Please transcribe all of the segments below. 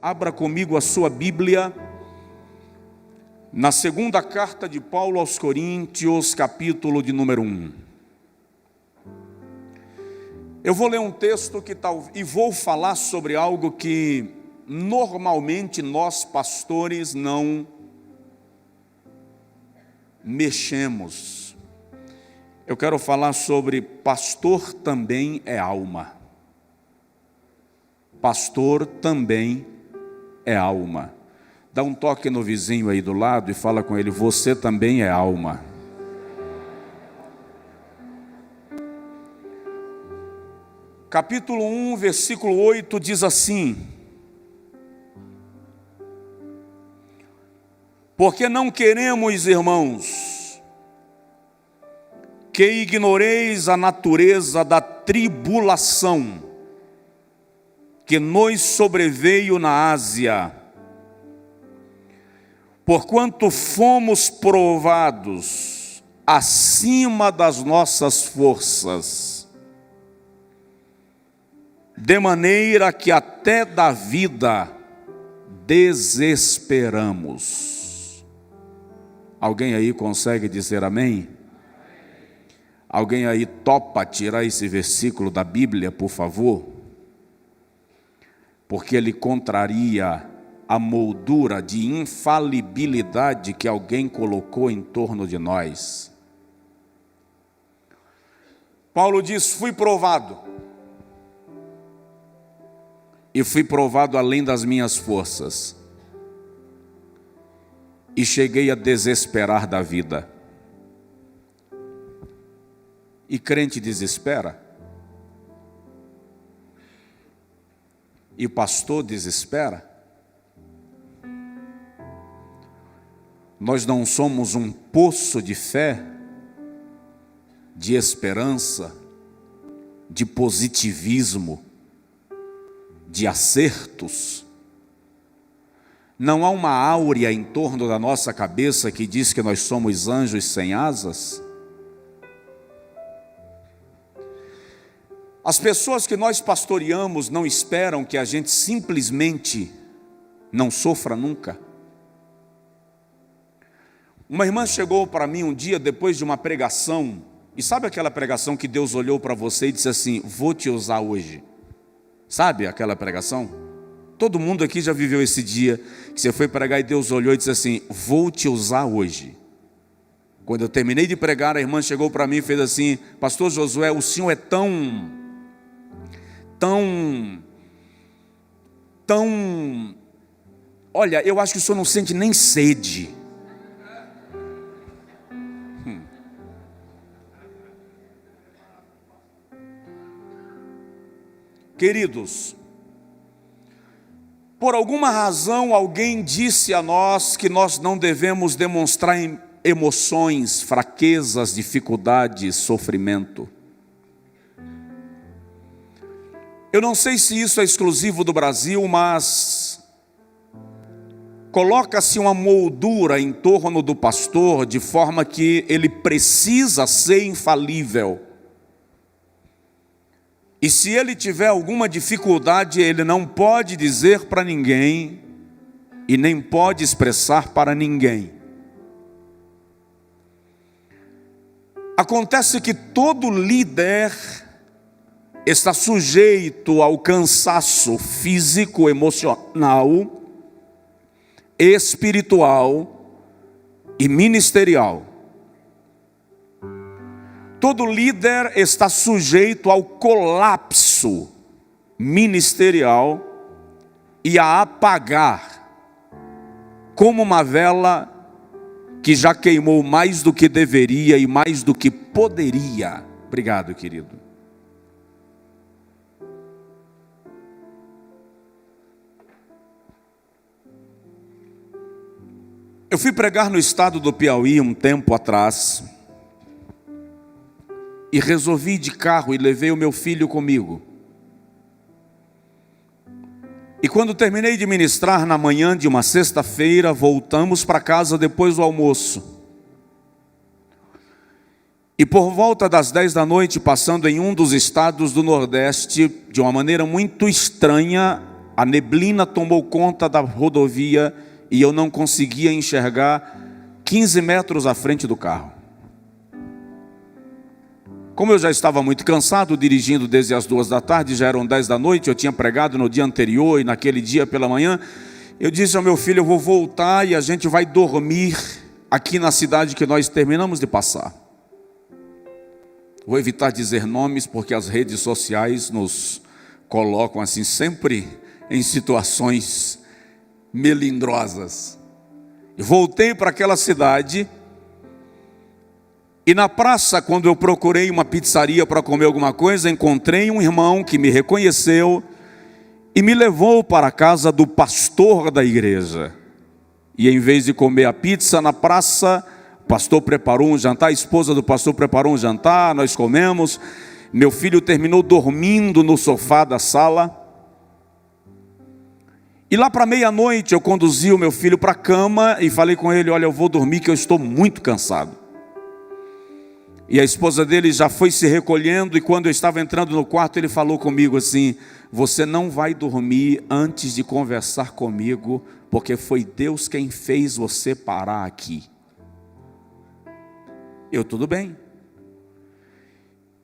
Abra comigo a sua Bíblia na segunda carta de Paulo aos Coríntios, capítulo de número 1. Eu vou ler um texto e vou falar sobre algo que normalmente nós pastores não mexemos. Eu quero falar sobre pastor também é alma. Pastor também é alma. Dá um toque no vizinho aí do lado e fala com ele: você também é alma. Capítulo 1, versículo 8 diz assim: porque não queremos, irmãos, que ignoreis a natureza da tribulação que nos sobreveio na Ásia, porquanto fomos provados acima das nossas forças, de maneira que até da vida desesperamos. Alguém aí consegue dizer amém? Alguém aí topa tirar esse versículo da Bíblia, por favor? Porque ele contraria a moldura de infalibilidade que alguém colocou em torno de nós. Paulo diz: fui provado, e fui provado além das minhas forças, e cheguei a desesperar da vida. E crente desespera? E pastor desespera? Nós não somos um poço de fé, de esperança, de positivismo, de acertos. Não há uma áurea em torno da nossa cabeça que diz que nós somos anjos sem asas? As pessoas que nós pastoreamos não esperam que a gente simplesmente não sofra nunca. Uma irmã chegou para mim um dia depois de uma pregação, e sabe aquela pregação que Deus olhou para você e disse assim: vou te usar hoje? Sabe aquela pregação? Todo mundo aqui já viveu esse dia que você foi pregar e Deus olhou e disse assim: vou te usar hoje. Quando eu terminei de pregar, a irmã chegou para mim e fez assim: pastor Josué, o senhor é tão, olha, eu acho que o senhor não sente nem sede. Queridos, por alguma razão alguém disse a nós que nós não devemos demonstrar emoções, fraquezas, dificuldades, sofrimento. Eu não sei se isso é exclusivo do Brasil, mas coloca-se uma moldura em torno do pastor de forma que ele precisa ser infalível. E se ele tiver alguma dificuldade, ele não pode dizer para ninguém e nem pode expressar para ninguém. Acontece que todo líder está sujeito ao cansaço físico, emocional, espiritual e ministerial. Todo líder está sujeito ao colapso ministerial e a apagar, como uma vela que já queimou mais do que deveria e mais do que poderia. Obrigado, querido. Eu fui pregar no estado do Piauí um tempo atrás, e resolvi ir de carro e levei o meu filho comigo. E quando terminei de ministrar na manhã de uma sexta-feira, voltamos para casa depois do almoço. E por volta das 10 da noite, passando em um dos estados do Nordeste, de uma maneira muito estranha, A neblina tomou conta da rodovia e eu não conseguia enxergar 15 metros à frente do carro. Como eu já estava muito cansado, dirigindo desde as 2 da tarde, já eram 10 da noite, eu tinha pregado no dia anterior e naquele dia pela manhã, eu disse ao meu filho, eu vou voltar e a gente vai dormir aqui na cidade que nós terminamos de passar. Vou evitar dizer nomes, porque as redes sociais nos colocam assim sempre em situações melindrosas. Eu voltei para aquela cidade e na praça, quando eu procurei uma pizzaria para comer alguma coisa, encontrei um irmão que me reconheceu e me levou para a casa do pastor da igreja. E em vez de comer a pizza na praça, o pastor preparou um jantar, a esposa do pastor preparou um jantar, nós comemos. Meu filho terminou dormindo no sofá da sala. E lá para meia-noite eu conduzi o meu filho para a cama e falei com ele, olha, eu vou dormir que eu estou muito cansado. E a esposa dele já foi se recolhendo e quando eu estava entrando no quarto ele falou comigo assim, você não vai dormir antes de conversar comigo, porque foi Deus quem fez você parar aqui. Eu, tudo bem.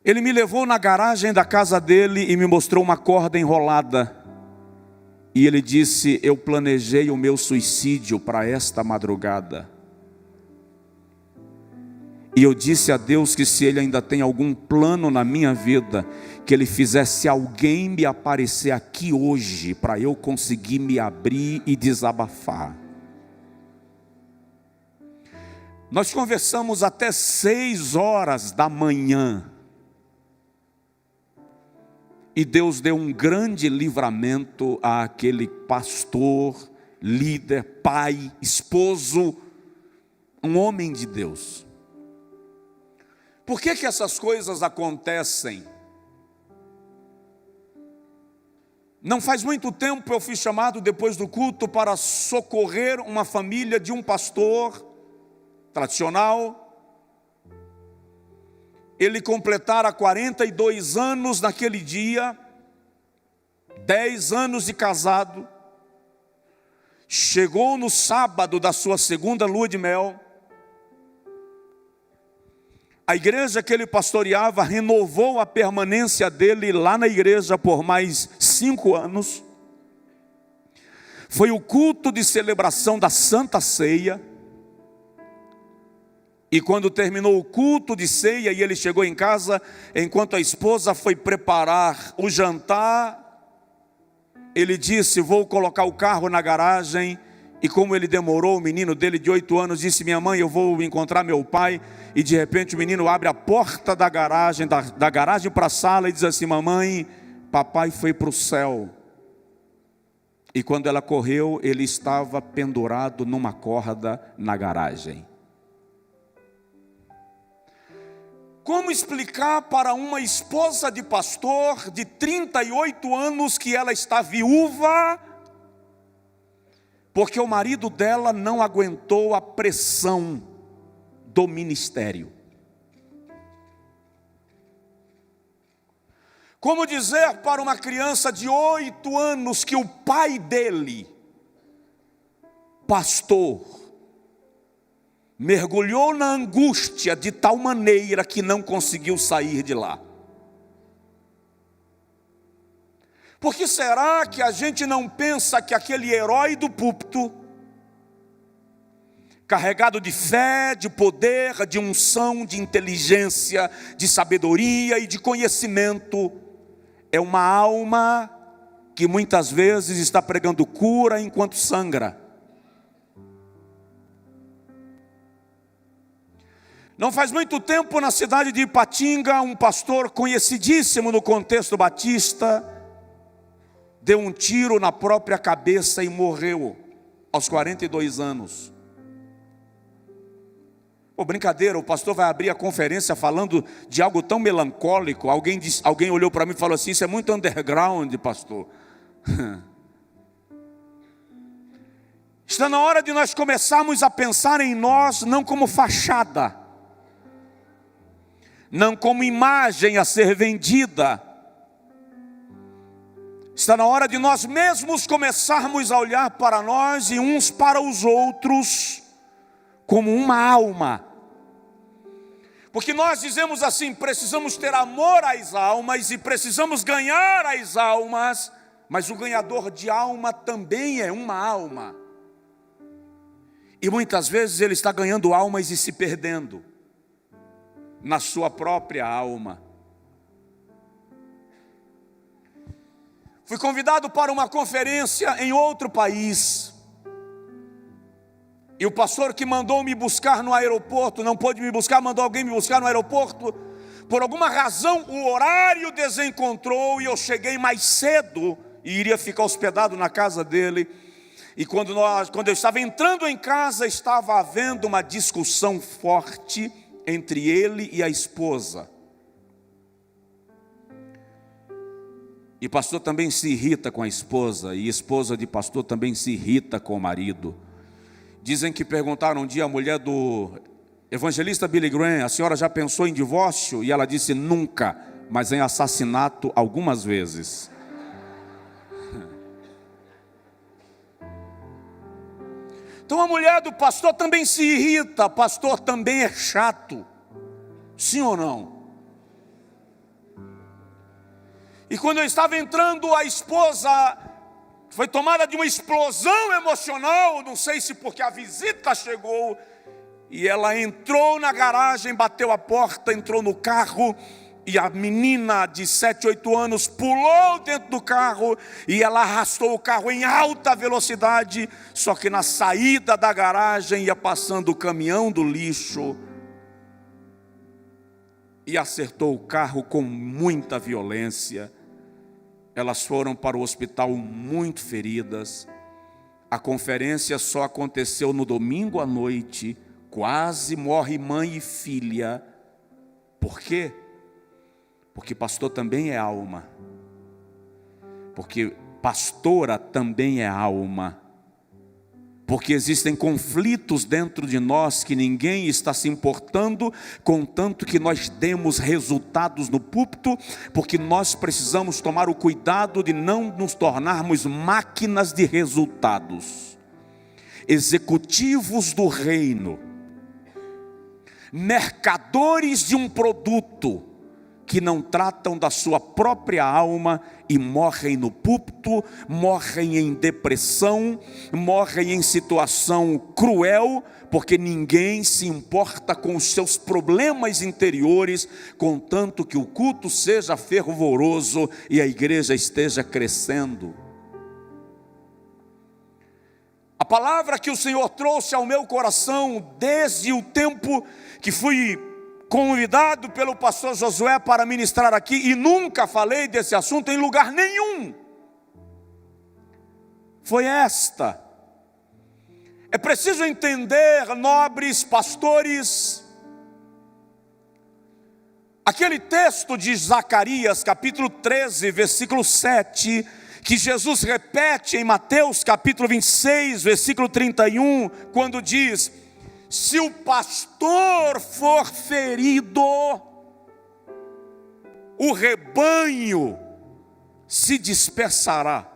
Ele me levou na garagem da casa dele e me mostrou uma corda enrolada. E ele disse, eu planejei o meu suicídio para esta madrugada. E eu disse a Deus que se Ele ainda tem algum plano na minha vida, que Ele fizesse alguém me aparecer aqui hoje, para eu conseguir me abrir e desabafar. Nós conversamos até 6 horas da manhã. E Deus deu um grande livramento àquele pastor, líder, pai, esposo, um homem de Deus. Por que que essas coisas acontecem? Não faz muito tempo eu fui chamado depois do culto para socorrer uma família de um pastor tradicional. Ele completara 42 anos naquele dia, 10 anos de casado. Chegou no sábado da sua segunda lua de mel. A igreja que ele pastoreava renovou a permanência dele lá na igreja por mais 5 anos. Foi o culto de celebração da Santa Ceia. E quando terminou o culto de ceia e ele chegou em casa, enquanto a esposa foi preparar o jantar, ele disse, vou colocar o carro na garagem. E como ele demorou, o menino dele de 8 anos disse, minha mãe, eu vou encontrar meu pai. E de repente o menino abre a porta da garagem para a sala e diz assim, mamãe, papai foi para o céu. E quando ela correu, ele estava pendurado numa corda na garagem. Como explicar para uma esposa de pastor de 38 anos que ela está viúva, porque o marido dela não aguentou a pressão do ministério? Como dizer para uma criança de 8 anos que o pai dele, pastor, mergulhou na angústia de tal maneira que não conseguiu sair de lá? Por que será que a gente não pensa que aquele herói do púlpito, carregado de fé, de poder, de unção, de inteligência, de sabedoria e de conhecimento, é uma alma que muitas vezes está pregando cura enquanto sangra? Não faz muito tempo, na cidade de Ipatinga, um pastor conhecidíssimo no contexto batista deu um tiro na própria cabeça e morreu aos 42 anos. Brincadeira, o pastor vai abrir a conferência falando de algo tão melancólico. Alguém olhou para mim e falou assim, isso é muito underground, pastor. Está na hora de nós começarmos a pensar em nós não como fachada, não como imagem a ser vendida. Está na hora de nós mesmos começarmos a olhar para nós e uns para os outros como uma alma. Porque nós dizemos assim, precisamos ter amor às almas e precisamos ganhar as almas, mas o ganhador de alma também é uma alma. E muitas vezes ele está ganhando almas e se perdendo na sua própria alma. Fui convidado para uma conferência em outro país. E o pastor que mandou me buscar no aeroporto, não pôde me buscar, mandou alguém me buscar no aeroporto. Por alguma razão o horário desencontrou e eu cheguei mais cedo e iria ficar hospedado na casa dele. E quando eu estava entrando em casa, estava havendo uma discussão forte entre ele e a esposa. E pastor também se irrita com a esposa, e esposa de pastor também se irrita com o marido. Dizem que perguntaram um dia a mulher do evangelista Billy Graham: a senhora já pensou em divórcio? E ela disse: nunca, mas em assassinato algumas vezes. Então a mulher do pastor também se irrita, pastor também é chato. Sim ou não? E quando eu estava entrando, a esposa foi tomada de uma explosão emocional, não sei se porque a visita chegou, e ela entrou na garagem, bateu a porta, entrou no carro, e a menina de 7, 8 anos pulou dentro do carro, e ela arrastou o carro em alta velocidade, só que na saída da garagem ia passando o caminhão do lixo, e acertou o carro com muita violência. Elas foram para o hospital muito feridas. A conferência só aconteceu no domingo à noite. Quase morre mãe e filha. Por quê? Porque pastor também é alma. Porque pastora também é alma. Porque existem conflitos dentro de nós que ninguém está se importando, contanto que nós demos resultados no púlpito, porque nós precisamos tomar o cuidado de não nos tornarmos máquinas de resultados, executivos do reino, mercadores de um produto, que não tratam da sua própria alma e morrem no púlpito, morrem em depressão, morrem em situação cruel, porque ninguém se importa com os seus problemas interiores, contanto que o culto seja fervoroso e a igreja esteja crescendo. A palavra que o Senhor trouxe ao meu coração desde o tempo que fui convidado pelo pastor Josué para ministrar aqui, e nunca falei desse assunto em lugar nenhum, foi esta: é preciso entender, nobres pastores, aquele texto de Zacarias capítulo 13, versículo 7, que Jesus repete em Mateus capítulo 26, versículo 31, quando diz: se o pastor for ferido, o rebanho se dispersará.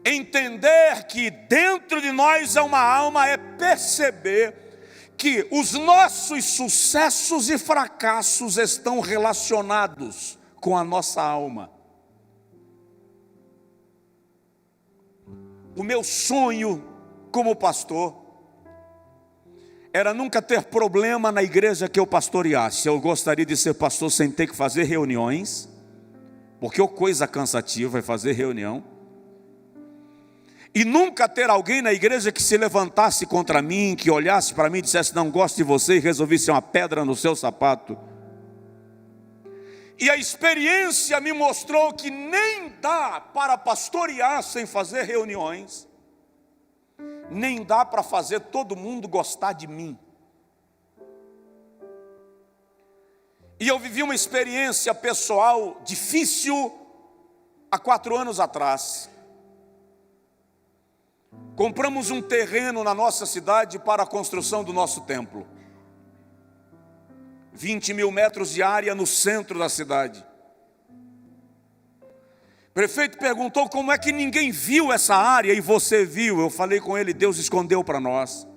Entender que dentro de nós é uma alma é perceber que os nossos sucessos e fracassos estão relacionados com a nossa alma. O meu sonho como pastor era nunca ter problema na igreja que eu pastoreasse. Eu gostaria de ser pastor sem ter que fazer reuniões, porque coisa cansativa é fazer reunião. E nunca ter alguém na igreja que se levantasse contra mim, que olhasse para mim e dissesse: não gosto de você, e resolvesse uma pedra no seu sapato. E a experiência me mostrou que nem dá para pastorear sem fazer reuniões, nem dá para fazer todo mundo gostar de mim. E eu vivi uma experiência pessoal difícil há 4 anos atrás. Compramos um terreno na nossa cidade para a construção do nosso templo. 20 mil metros de área no centro da cidade. O prefeito perguntou como é que ninguém viu essa área e você viu. Eu falei com ele, Deus escondeu para nós.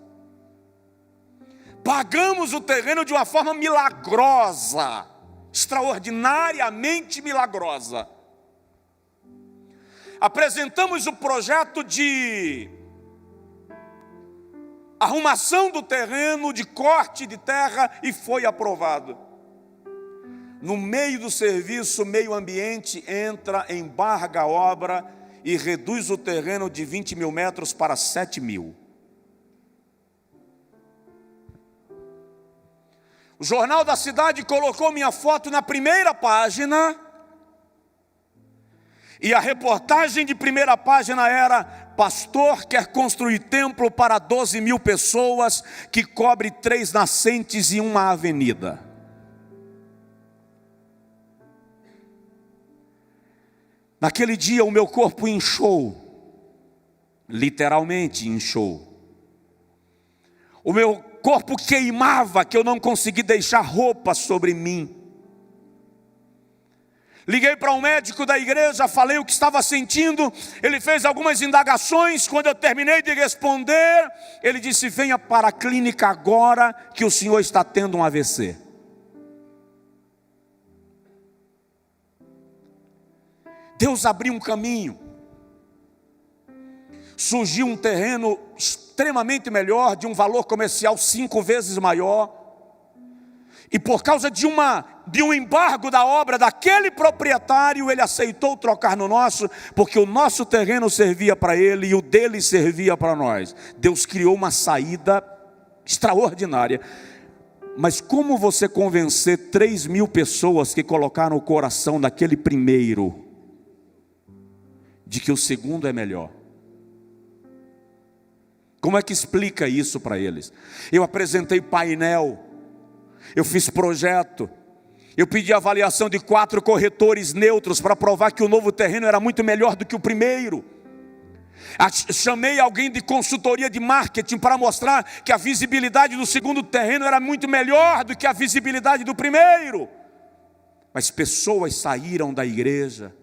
Pagamos o terreno de uma forma milagrosa, extraordinariamente milagrosa. Apresentamos o projeto de arrumação do terreno, de corte de terra, e foi aprovado. No meio do serviço, o meio ambiente entra, embarga a obra e reduz o terreno de 20 mil metros para 7 mil. O jornal da cidade colocou minha foto na primeira página, e a reportagem de primeira página era: pastor quer construir templo para 12 mil pessoas, que cobre 3 nascentes e uma avenida. Naquele dia o meu corpo inchou, literalmente inchou. O meu corpo queimava, que eu não consegui deixar roupa sobre mim. Liguei para um médico da igreja, falei o que estava sentindo. Ele fez algumas indagações. Quando eu terminei de responder, ele disse: venha para a clínica agora, que o senhor está tendo um AVC. Deus abriu um caminho. Surgiu um terreno extremamente melhor, de um valor comercial 5 vezes maior. E por causa de um embargo da obra daquele proprietário, ele aceitou trocar no nosso, porque o nosso terreno servia para ele e o dele servia para nós. Deus criou uma saída extraordinária. Mas como você convencer 3 mil pessoas que colocaram o coração naquele primeiro, de que o segundo é melhor? Como é que explica isso para eles? Eu apresentei painel, eu fiz projeto, eu pedi avaliação de 4 corretores neutros para provar que o novo terreno era muito melhor do que o primeiro. Chamei alguém de consultoria de marketing para mostrar que a visibilidade do segundo terreno era muito melhor do que a visibilidade do primeiro. Mas pessoas saíram da igreja.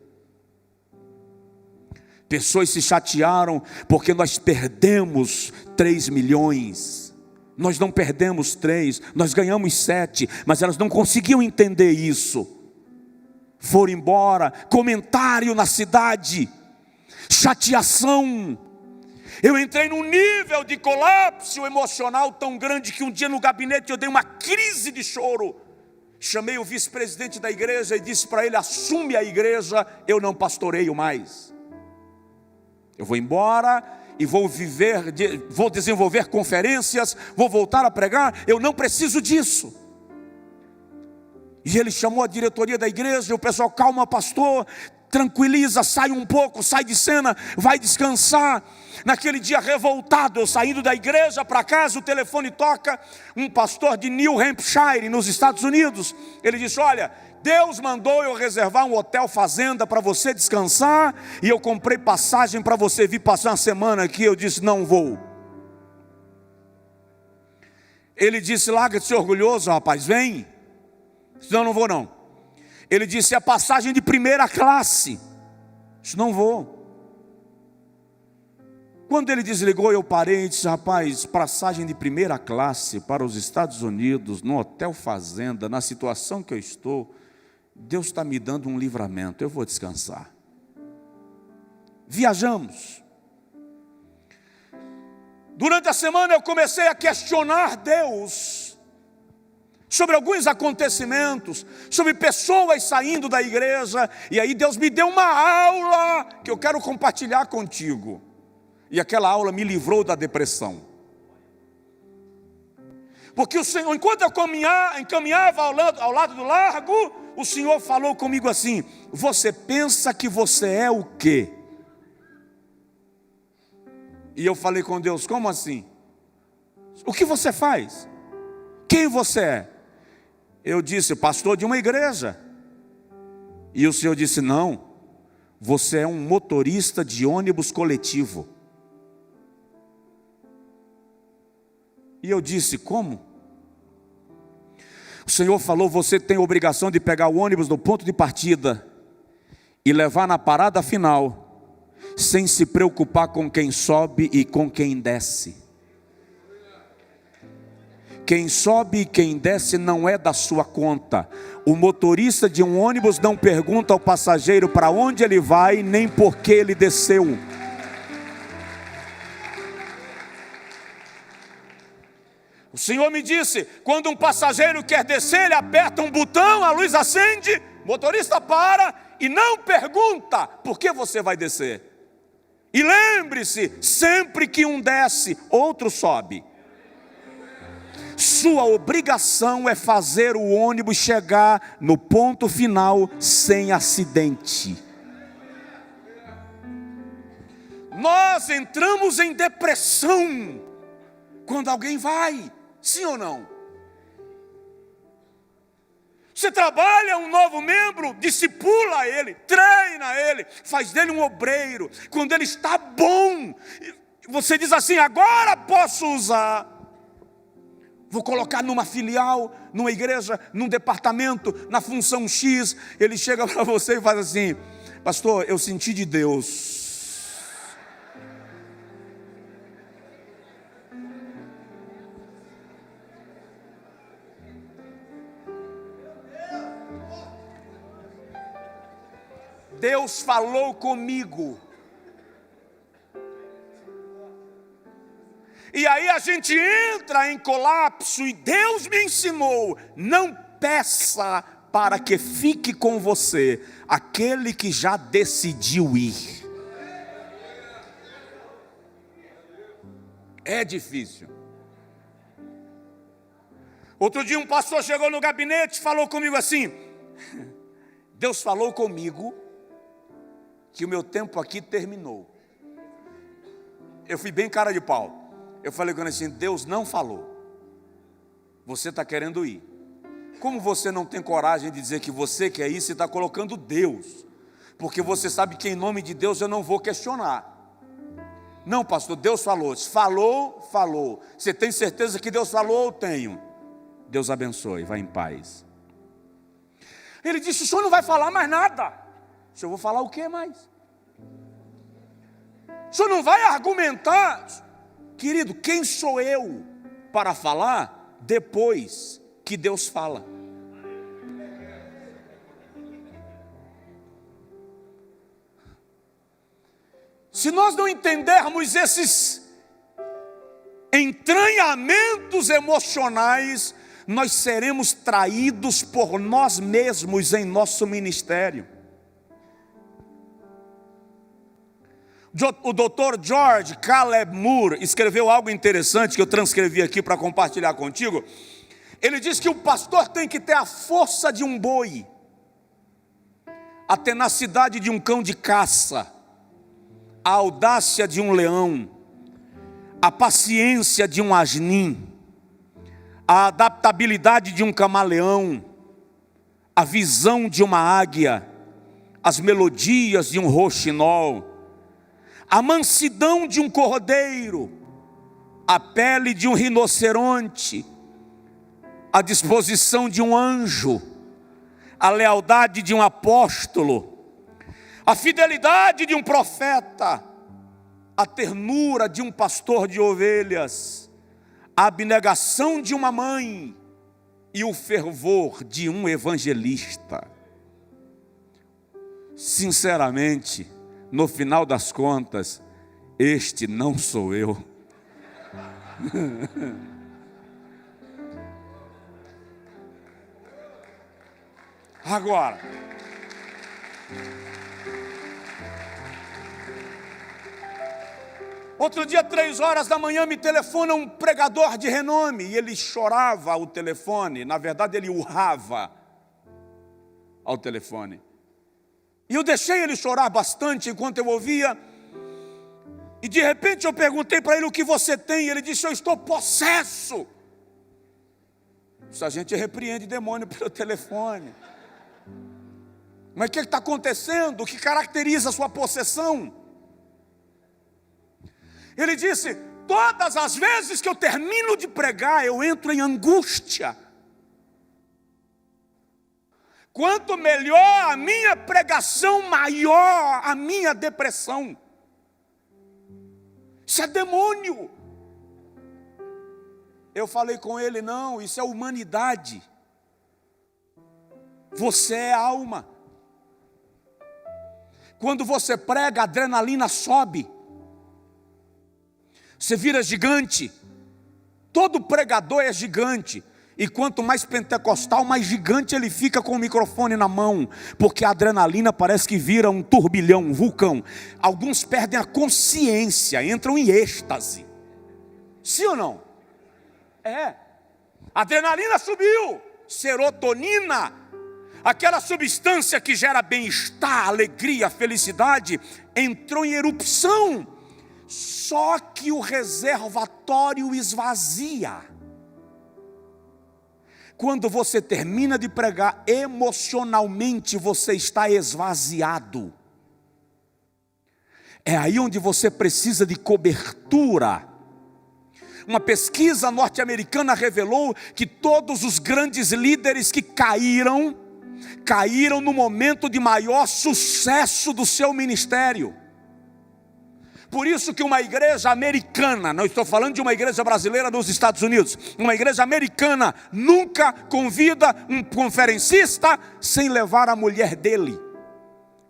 Pessoas se chatearam porque nós perdemos 3 milhões. Nós não perdemos 3, nós ganhamos 7, mas elas não conseguiam entender isso. Foram embora, comentário na cidade, chateação. Eu entrei num nível de colapso emocional tão grande que um dia no gabinete eu dei uma crise de choro. Chamei o vice-presidente da igreja e disse para ele: assume a igreja, eu não pastoreio mais. Eu vou embora e vou desenvolver conferências, vou voltar a pregar, eu não preciso disso. E ele chamou a diretoria da igreja, e o pessoal: calma, pastor, tranquiliza, sai um pouco, sai de cena, vai descansar. Naquele dia revoltado, eu saindo da igreja para casa, o telefone toca, um pastor de New Hampshire, nos Estados Unidos. Ele disse: olha, Deus mandou eu reservar um hotel fazenda para você descansar, e eu comprei passagem para você vir passar uma semana aqui. Eu disse: não vou. Ele disse: larga de ser orgulhoso, rapaz, vem. Senão não vou não. Ele disse: é passagem de primeira classe. Eu disse: não vou. Quando ele desligou, eu parei e disse: rapaz, passagem de primeira classe para os Estados Unidos, no hotel fazenda, na situação que eu estou, Deus está me dando um livramento, eu vou descansar. Viajamos. Durante a semana eu comecei a questionar Deus sobre alguns acontecimentos, sobre pessoas saindo da igreja, e aí Deus me deu uma aula que eu quero compartilhar contigo. E aquela aula me livrou da depressão. Porque o Senhor, enquanto eu encaminhava ao lado do largo, o Senhor falou comigo assim: você pensa que você é o quê? E eu falei com Deus: como assim? O que você faz? Quem você é? Eu disse: pastor de uma igreja. E o Senhor disse: não, você é um motorista de ônibus coletivo. E eu disse: como? O Senhor falou: você tem a obrigação de pegar o ônibus do ponto de partida e levar na parada final, sem se preocupar com quem sobe e com quem desce. Quem sobe e quem desce não é da sua conta. O motorista de um ônibus não pergunta ao passageiro para onde ele vai, nem por que ele desceu. O Senhor me disse: quando um passageiro quer descer, ele aperta um botão, a luz acende, o motorista para e não pergunta por que você vai descer. E lembre-se, sempre que um desce, outro sobe. Sua obrigação é fazer o ônibus chegar no ponto final sem acidente. Nós entramos em depressão quando alguém vai, sim ou não? Você trabalha um novo membro, discipula ele, treina ele, faz dele um obreiro. Quando ele está bom, você diz assim: agora posso usar. Vou colocar numa filial, numa igreja, num departamento, na função X. Ele chega para você e faz assim: pastor, eu senti de Deus. Deus falou comigo. E aí a gente entra em colapso, e Deus me ensinou: não peça para que fique com você aquele que já decidiu ir. É difícil. Outro dia um pastor chegou no gabinete e falou comigo assim: Deus falou comigo que o meu tempo aqui terminou. Eu fui bem cara de pau. Eu falei com ele assim: Deus não falou. Você está querendo ir. Como você não tem coragem de dizer que você quer ir, você está colocando Deus. Porque você sabe que em nome de Deus eu não vou questionar. Não, pastor, Deus falou. Falou, falou. Você tem certeza que Deus falou? Eu tenho. Deus abençoe, vá em paz. Ele disse: o senhor não vai falar mais nada. Eu vou falar o que mais? O senhor não vai argumentar? Querido, quem sou eu para falar depois que Deus fala? Se nós não entendermos esses entranhamentos emocionais, nós seremos traídos por nós mesmos em nosso ministério. O Dr. George Caleb Moore escreveu algo interessante que eu transcrevi aqui para compartilhar contigo. Ele diz que o pastor tem que ter a força de um boi, a tenacidade de um cão de caça, a audácia de um leão, a paciência de um asnim, a adaptabilidade de um camaleão, a visão de uma águia, as melodias de um roxinol, a mansidão de um cordeiro, a pele de um rinoceronte, a disposição de um anjo, a lealdade de um apóstolo, a fidelidade de um profeta, a ternura de um pastor de ovelhas, a abnegação de uma mãe e o fervor de um evangelista. Sinceramente, no final das contas, este não sou eu. Agora, outro dia, 3h da manhã, me telefona um pregador de renome, e ele chorava ao telefone. Na verdade, ele urrava ao telefone. E eu deixei ele chorar bastante enquanto eu ouvia. E de repente eu perguntei para ele: o que você tem? E ele disse: eu estou possesso. Se a gente repreende demônio pelo telefone. Mas o que está acontecendo? O que caracteriza a sua possessão? Ele disse: todas as vezes que eu termino de pregar, eu entro em angústia. Quanto melhor a minha pregação, maior a minha depressão. Isso é demônio. Eu falei com ele, não, isso é humanidade. Você é alma. Quando você prega, a adrenalina sobe. Você vira gigante. Todo pregador é gigante. E quanto mais pentecostal, mais gigante ele fica com o microfone na mão. Porque a adrenalina parece que vira um turbilhão, um vulcão. Alguns perdem a consciência, entram em êxtase. Sim ou não? É. A adrenalina subiu. Serotonina, aquela substância que gera bem-estar, alegria, felicidade, entrou em erupção. Só que o reservatório esvazia. Quando você termina de pregar, emocionalmente você está esvaziado. É aí onde você precisa de cobertura. Uma pesquisa norte-americana revelou que todos os grandes líderes que caíram no momento de maior sucesso do seu ministério. Por isso que uma igreja americana, não estou falando de uma igreja brasileira nos Estados Unidos, uma igreja americana nunca convida um conferencista sem levar a mulher dele.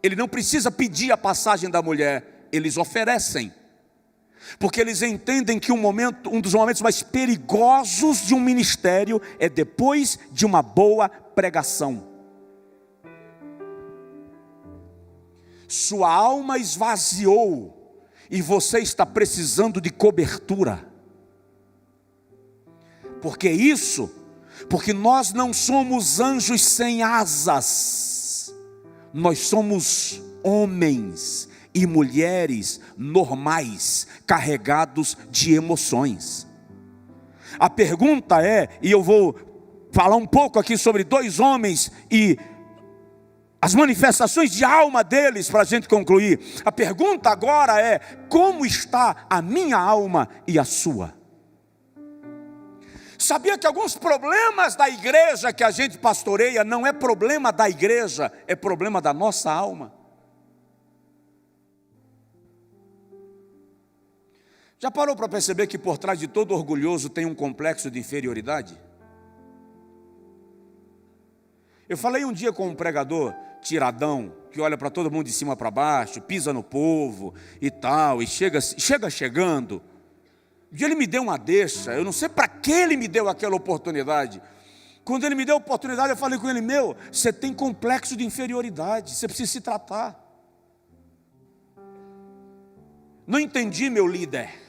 Ele não precisa pedir a passagem da mulher, eles oferecem. Porque eles entendem que um dos momentos mais perigosos de um ministério é depois de uma boa pregação. Sua alma esvaziou e você está precisando de cobertura. Porque nós não somos anjos sem asas. Nós somos homens e mulheres normais, carregados de emoções. A pergunta é, e eu vou falar um pouco aqui sobre dois homens e as manifestações de alma deles para a gente concluir. A pergunta agora é, como está a minha alma e a sua? Sabia que alguns problemas da igreja que a gente pastoreia não é problema da igreja, é problema da nossa alma? Já parou para perceber que por trás de todo orgulhoso tem um complexo de inferioridade? Eu falei um dia com um pregador tiradão, que olha para todo mundo de cima para baixo, pisa no povo e tal, e chega chegando. Um dia ele me deu uma deixa, eu não sei para que ele me deu aquela oportunidade. Quando ele me deu a oportunidade, eu falei com ele, você tem complexo de inferioridade, você precisa se tratar. Não entendi, meu líder.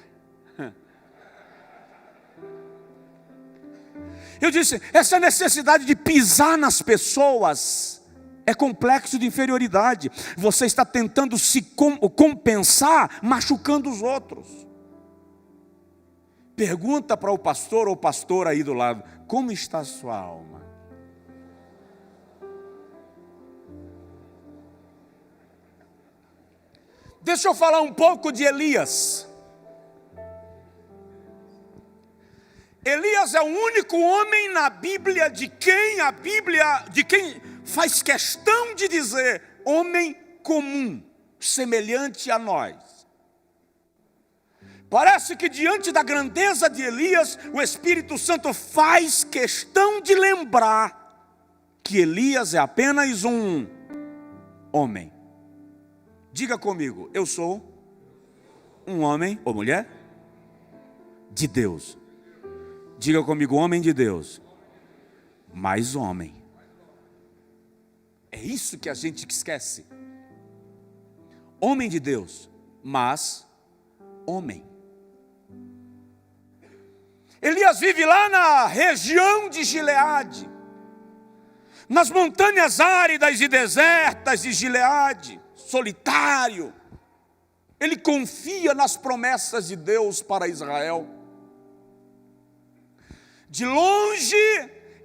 Eu disse, essa necessidade de pisar nas pessoas é complexo de inferioridade. Você está tentando se compensar, machucando os outros. Pergunta para o pastor ou pastora aí do lado, como está a sua alma? Deixa eu falar um pouco de Elias. Elias é o único homem na Bíblia de quem faz questão de dizer homem comum, semelhante a nós. Parece que diante da grandeza de Elias, o Espírito Santo faz questão de lembrar que Elias é apenas um homem. Diga comigo, eu sou um homem ou mulher de Deus. Diga comigo, homem de Deus, mais homem. É isso que a gente esquece. Homem de Deus, mas homem. Elias vive lá na região de Gileade, nas montanhas áridas e desertas de Gileade, solitário. Ele confia nas promessas de Deus para Israel. De longe,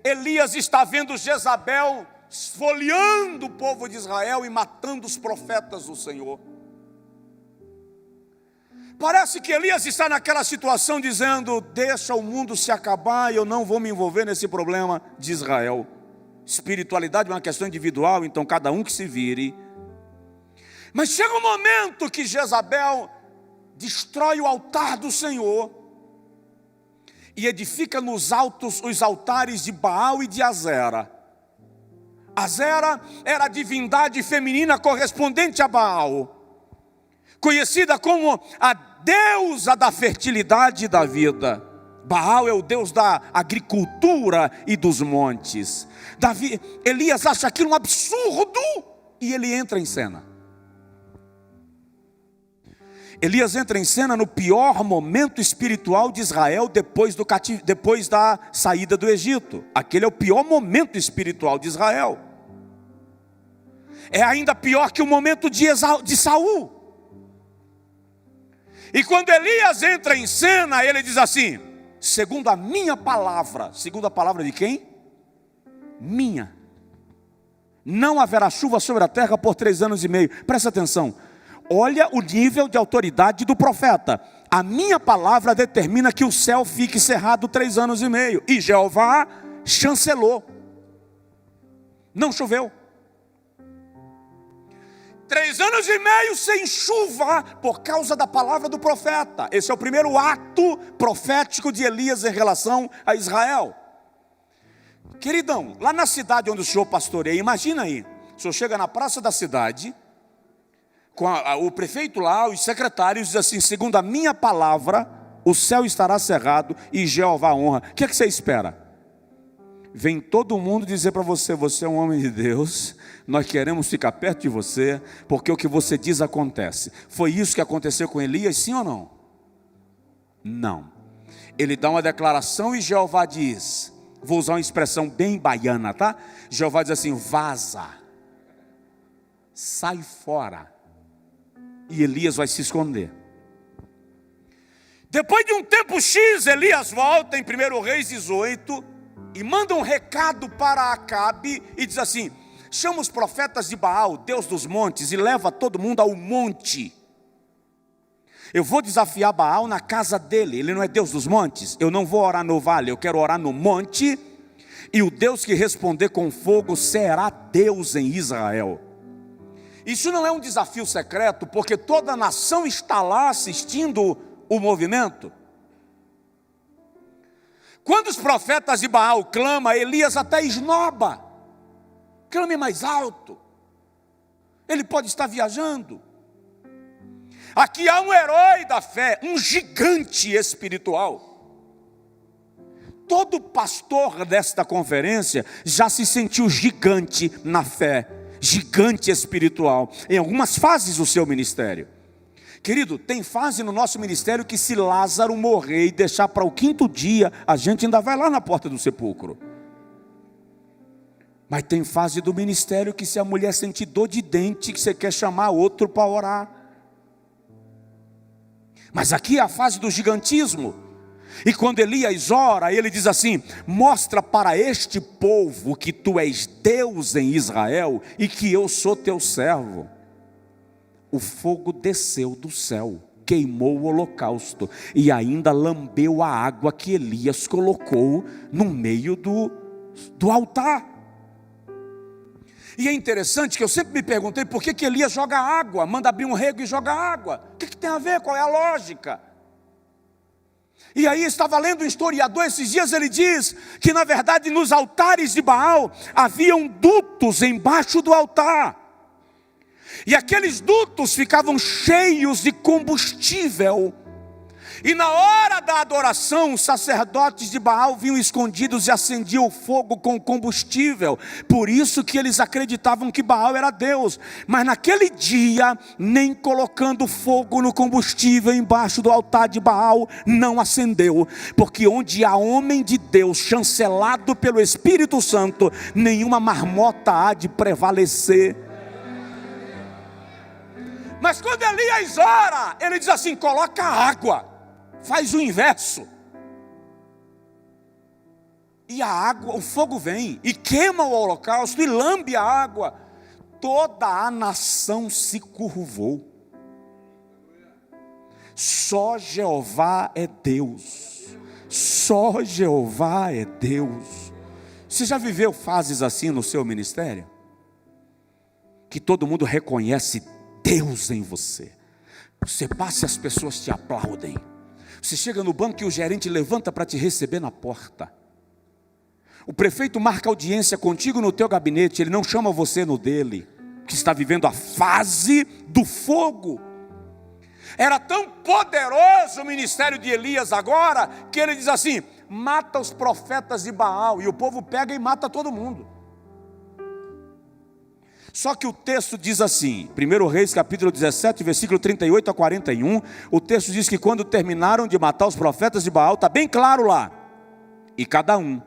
Elias está vendo Jezabel esfoliando o povo de Israel e matando os profetas do Senhor. Parece que Elias está naquela situação dizendo, deixa o mundo se acabar e eu não vou me envolver nesse problema de Israel. Espiritualidade é uma questão individual, então cada um que se vire. Mas chega um momento que Jezabel destrói o altar do Senhor e edifica nos altos os altares de Baal e de Azera. Azera era a divindade feminina correspondente a Baal, conhecida como a deusa da fertilidade e da vida. Baal é o deus da agricultura e dos montes. Elias acha aquilo um absurdo e ele entra em cena. Elias entra em cena no pior momento espiritual de Israel depois da saída do Egito. Aquele é o pior momento espiritual de Israel. É ainda pior que o momento de Saul. E quando Elias entra em cena, ele diz assim: segundo a minha palavra. Segundo a palavra de quem? Minha. Não haverá chuva sobre a terra por 3 anos e meio. Presta atenção. Olha o nível de autoridade do profeta. A minha palavra determina que o céu fique cerrado 3 anos e meio. E Jeová chancelou. Não choveu. 3 anos e meio sem chuva por causa da palavra do profeta. Esse é o primeiro ato profético de Elias em relação a Israel. Queridão, lá na cidade onde o senhor pastoreia, imagina aí, o senhor chega na praça da cidade, com o prefeito lá, os secretários, diz assim: segundo a minha palavra, o céu estará cerrado e Jeová honra. O que é que você espera? Vem todo mundo dizer para você: você é um homem de Deus, nós queremos ficar perto de você, porque o que você diz acontece. Foi isso que aconteceu com Elias, sim ou não? Não. Ele dá uma declaração e Jeová diz, vou usar uma expressão bem baiana, tá? Jeová diz assim: vaza, sai fora. E Elias vai se esconder. Depois de um tempo X, Elias volta em 1 Reis 18 e manda um recado para Acabe e diz assim: chama os profetas de Baal, Deus dos montes, e leva todo mundo ao monte. Eu vou desafiar Baal na casa dele. Ele não é Deus dos montes. Eu não vou orar no vale, eu quero orar no monte. E o Deus que responder com fogo será Deus em Israel. Isso não é um desafio secreto, porque toda a nação está lá assistindo o movimento. Quando os profetas de Baal clamam, Elias até esnoba. Clame mais alto. Ele pode estar viajando. Aqui há um herói da fé, um gigante espiritual. Todo pastor desta conferência já se sentiu gigante na fé, gigante espiritual, em algumas fases do seu ministério. Querido, tem fase no nosso ministério que se Lázaro morrer e deixar para o 5º dia, a gente ainda vai lá na porta do sepulcro. Mas tem fase do ministério que se a mulher sentir dor de dente, que você quer chamar outro para orar. Mas aqui é a fase do gigantismo. E quando Elias ora, ele diz assim: mostra para este povo que tu és Deus em Israel e que eu sou teu servo. O fogo desceu do céu, queimou o holocausto e ainda lambeu a água que Elias colocou no meio do altar. E é interessante que eu sempre me perguntei por que Elias joga água, manda abrir um rego e joga água. O que tem a ver? Qual é a lógica? E aí estava lendo um historiador esses dias, ele diz que na verdade nos altares de Baal haviam dutos embaixo do altar. E aqueles dutos ficavam cheios de combustível. E na hora da adoração, os sacerdotes de Baal vinham escondidos e acendiam o fogo com combustível. Por isso que eles acreditavam que Baal era Deus. Mas naquele dia, nem colocando fogo no combustível embaixo do altar de Baal, não acendeu. Porque onde há homem de Deus chancelado pelo Espírito Santo, nenhuma marmota há de prevalecer. Mas quando Elias ora, ele diz assim: coloca água. Faz o inverso. E a água, o fogo vem e queima o holocausto e lambe a água. Toda a nação se curvou. Só Jeová é Deus. Só Jeová é Deus. Você já viveu fases assim no seu ministério? Que todo mundo reconhece Deus em você. Você passa e as pessoas te aplaudem. Você chega no banco e o gerente levanta para te receber na porta. O prefeito marca audiência contigo no teu gabinete, ele não chama você no dele, que está vivendo a fase do fogo. Era tão poderoso o ministério de Elias agora, que ele diz assim: mata os profetas de Baal, e o povo pega e mata todo mundo. Só que o texto diz assim, 1 Reis capítulo 17, versículo 38 a 41, o texto diz que quando terminaram de matar os profetas de Baal, está bem claro lá, e cada um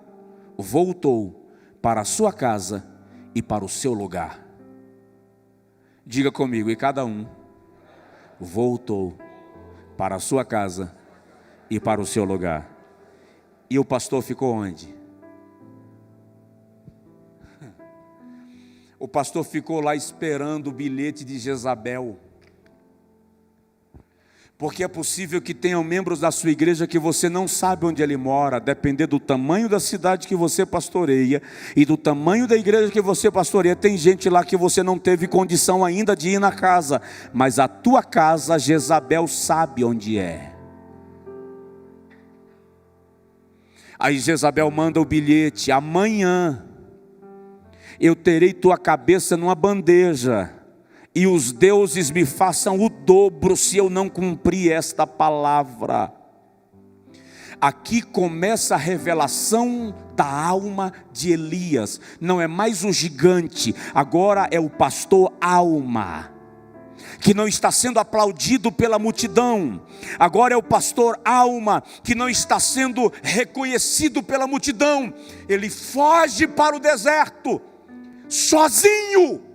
voltou para a sua casa e para o seu lugar. Diga comigo, e cada um voltou para a sua casa e para o seu lugar. E o pastor ficou onde? O pastor ficou lá esperando o bilhete de Jezabel. Porque é possível que tenham membros da sua igreja que você não sabe onde ele mora, depender do tamanho da cidade que você pastoreia e do tamanho da igreja que você pastoreia. Tem gente lá que você não teve condição ainda de ir na casa, mas a tua casa, Jezabel sabe onde é. Aí Jezabel manda o bilhete: amanhã eu terei tua cabeça numa bandeja, e os deuses me façam o dobro se eu não cumprir esta palavra. Aqui começa a revelação da alma de Elias. Não é mais o gigante, agora é o pastor alma, que não está sendo aplaudido pela multidão. Agora é o pastor alma, que não está sendo reconhecido pela multidão. Ele foge para o deserto, sozinho.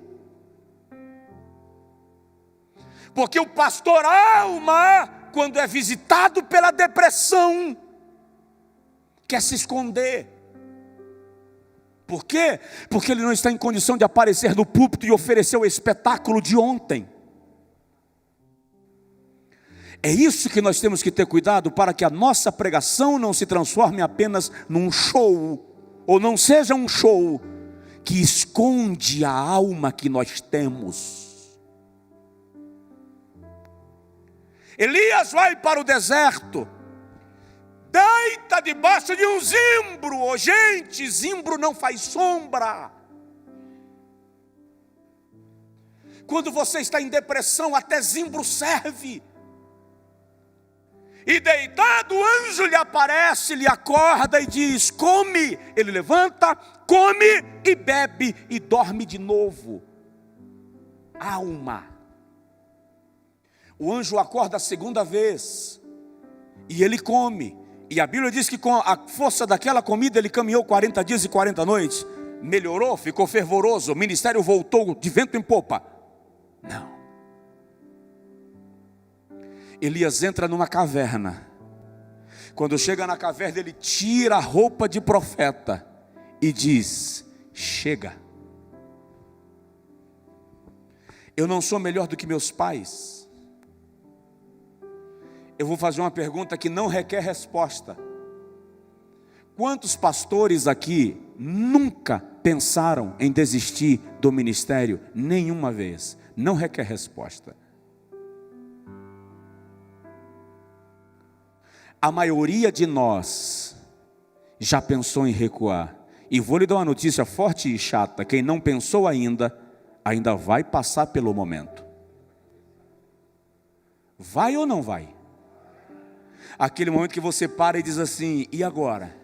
Porque o pastor alma, quando é visitado pela depressão, quer se esconder. Por quê? Porque ele não está em condição de aparecer no púlpito e oferecer o espetáculo de ontem. É isso que nós temos que ter cuidado, para que a nossa pregação não se transforme apenas num show, ou não seja um show que esconde a alma que nós temos. Elias vai para o deserto, deita debaixo de um zimbro. Oh, gente, zimbro não faz sombra. Quando você está em depressão, até zimbro serve. E deitado, o anjo lhe aparece, lhe acorda e diz: come. Ele levanta, come e bebe e dorme de novo. Alma. O anjo acorda a segunda vez e ele come. E a Bíblia diz que com a força daquela comida ele caminhou 40 dias e 40 noites. Melhorou, ficou fervoroso, o ministério voltou de vento em popa. Não. Elias entra numa caverna. Quando chega na caverna, ele tira a roupa de profeta e diz: chega. Eu não sou melhor do que meus pais. Eu vou fazer uma pergunta que não requer resposta. Quantos pastores aqui nunca pensaram em desistir do ministério? Nenhuma vez. Não requer resposta. A maioria de nós já pensou em recuar. E vou lhe dar uma notícia forte e chata: quem não pensou ainda vai passar pelo momento. Vai ou não vai? Aquele momento que você para e diz assim: e agora?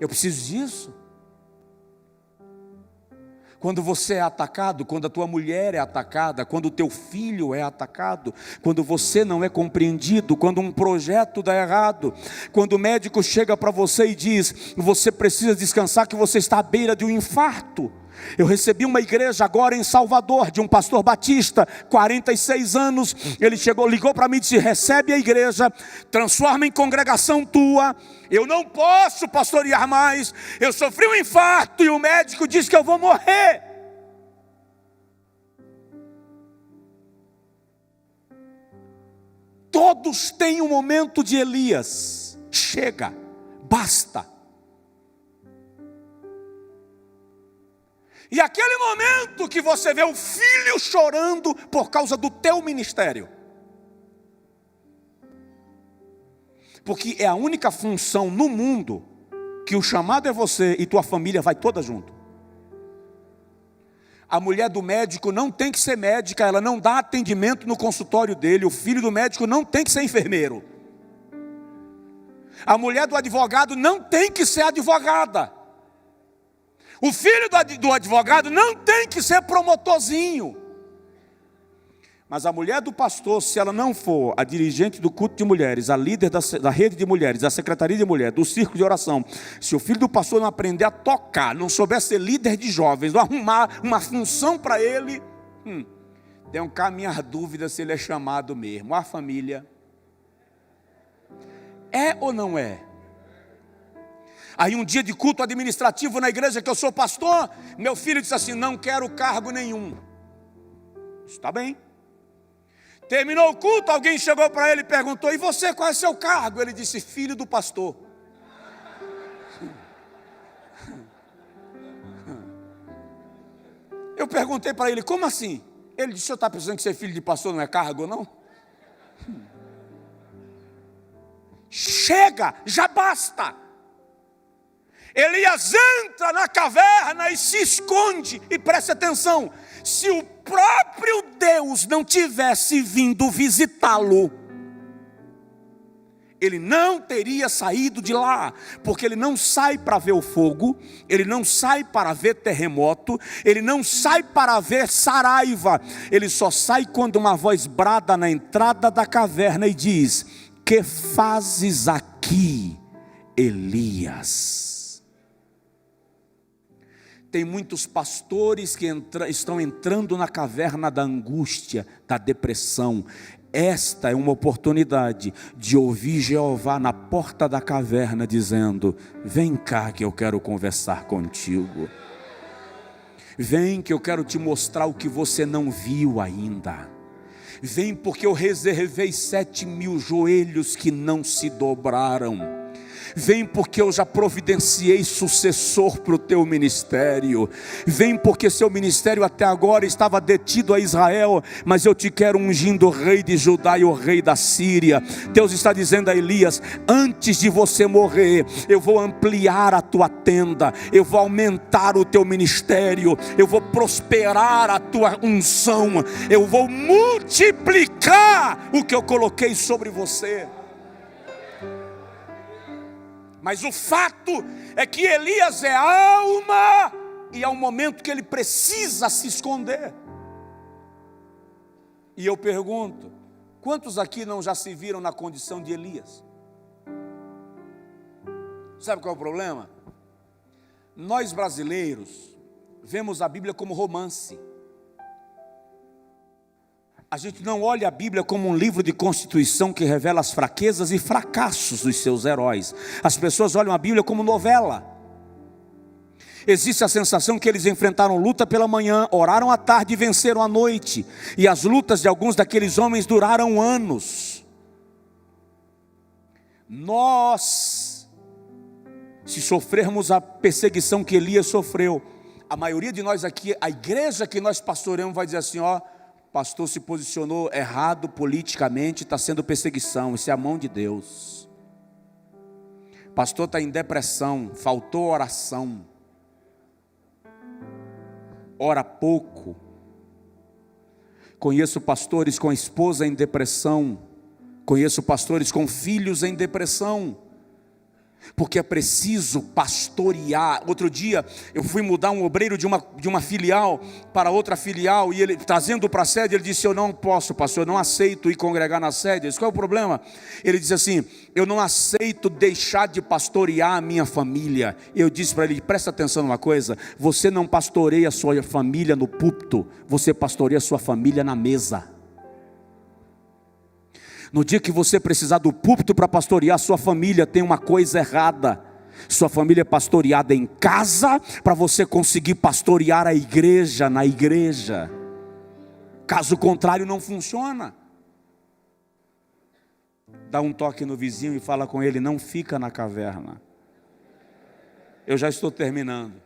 Eu preciso disso? Quando você é atacado, quando a tua mulher é atacada, quando o teu filho é atacado, quando você não é compreendido, quando um projeto dá errado, quando o médico chega para você e diz: você precisa descansar, que você está à beira de um infarto. Eu recebi uma igreja agora em Salvador, de um pastor batista, 46 anos, ele ligou para mim e disse: recebe a igreja, transforma em congregação tua. Eu não posso pastorear mais, eu sofri um infarto e o médico disse que eu vou morrer. Todos têm um momento de Elias: chega, basta, E aquele momento que você vê o filho chorando por causa do teu ministério. Porque é a única função no mundo que o chamado é você e tua família vai toda junto. A mulher do médico não tem que ser médica, ela não dá atendimento no consultório dele. O filho do médico não tem que ser enfermeiro. A mulher do advogado não tem que ser advogada. O filho do advogado não tem que ser promotorzinho. Mas a mulher do pastor, se ela não for a dirigente do culto de mulheres, a líder da rede de mulheres, da secretaria de mulheres, do círculo de oração, se o filho do pastor não aprender a tocar, não souber ser líder de jovens, não arrumar uma função para ele, tem cá a minha dúvida se ele é chamado mesmo. A família é ou não é? Aí um dia de culto administrativo na igreja que eu sou pastor, meu filho disse assim: não quero cargo nenhum. Está bem. Terminou o culto, alguém chegou para ele e perguntou: e você, qual é o seu cargo? Ele disse: filho do pastor. Eu perguntei para ele: como assim? Ele disse: o senhor está pensando que ser filho de pastor não é cargo, não? Chega, já basta. Elias entra na caverna e se esconde. E preste atenção: se o próprio Deus não tivesse vindo visitá-lo, ele não teria saído de lá. Porque ele não sai para ver o fogo, ele não sai para ver terremoto, ele não sai para ver saraiva. Ele só sai quando uma voz brada na entrada da caverna e diz: que fazes aqui, Elias? Tem muitos pastores que estão entrando na caverna da angústia, da depressão. Esta é uma oportunidade de ouvir Jeová na porta da caverna dizendo: vem cá que eu quero conversar contigo. Vem que eu quero te mostrar o que você não viu ainda. Vem porque eu reservei 7.000 joelhos que não se dobraram. Vem porque eu já providenciei sucessor para o teu ministério. Vem porque seu ministério até agora estava detido a Israel, mas eu te quero ungindo o rei de Judá e o rei da Síria. Deus está dizendo a Elias: antes de você morrer, eu vou ampliar a tua tenda, eu vou aumentar o teu ministério, eu vou prosperar a tua unção, eu vou multiplicar o que eu coloquei sobre você. Mas o fato é que Elias é alma, e há um momento que ele precisa se esconder. E eu pergunto: quantos aqui não já se viram na condição de Elias? Sabe qual é o problema? Nós brasileiros vemos a Bíblia como romance. A gente não olha a Bíblia como um livro de constituição que revela as fraquezas e fracassos dos seus heróis. As pessoas olham a Bíblia como novela. Existe a sensação que eles enfrentaram luta pela manhã, oraram à tarde e venceram à noite. E as lutas de alguns daqueles homens duraram anos. Nós, se sofrermos a perseguição que Elias sofreu, a maioria de nós aqui, a igreja que nós pastoreamos vai dizer assim: ó, pastor se posicionou errado politicamente, está sendo perseguição, isso é a mão de Deus. Pastor está em depressão, faltou oração, ora pouco. Conheço pastores com esposa em depressão, conheço pastores com filhos em depressão, porque é preciso pastorear. Outro dia eu fui mudar um obreiro de uma filial para outra filial, e ele, trazendo para a sede, ele disse: eu não posso, pastor, eu não aceito ir congregar na sede. Eu disse: qual é o problema? Ele disse assim: eu não aceito deixar de pastorear a minha família. Eu disse para ele: presta atenção numa coisa, você não pastoreia a sua família no púlpito, você pastoreia a sua família na mesa. No dia que você precisar do púlpito para pastorear a sua família, tem uma coisa errada. Sua família é pastoreada em casa para você conseguir pastorear a igreja na igreja. Caso contrário, não funciona. Dá um toque no vizinho e fala com ele: não fica na caverna. Eu já estou terminando.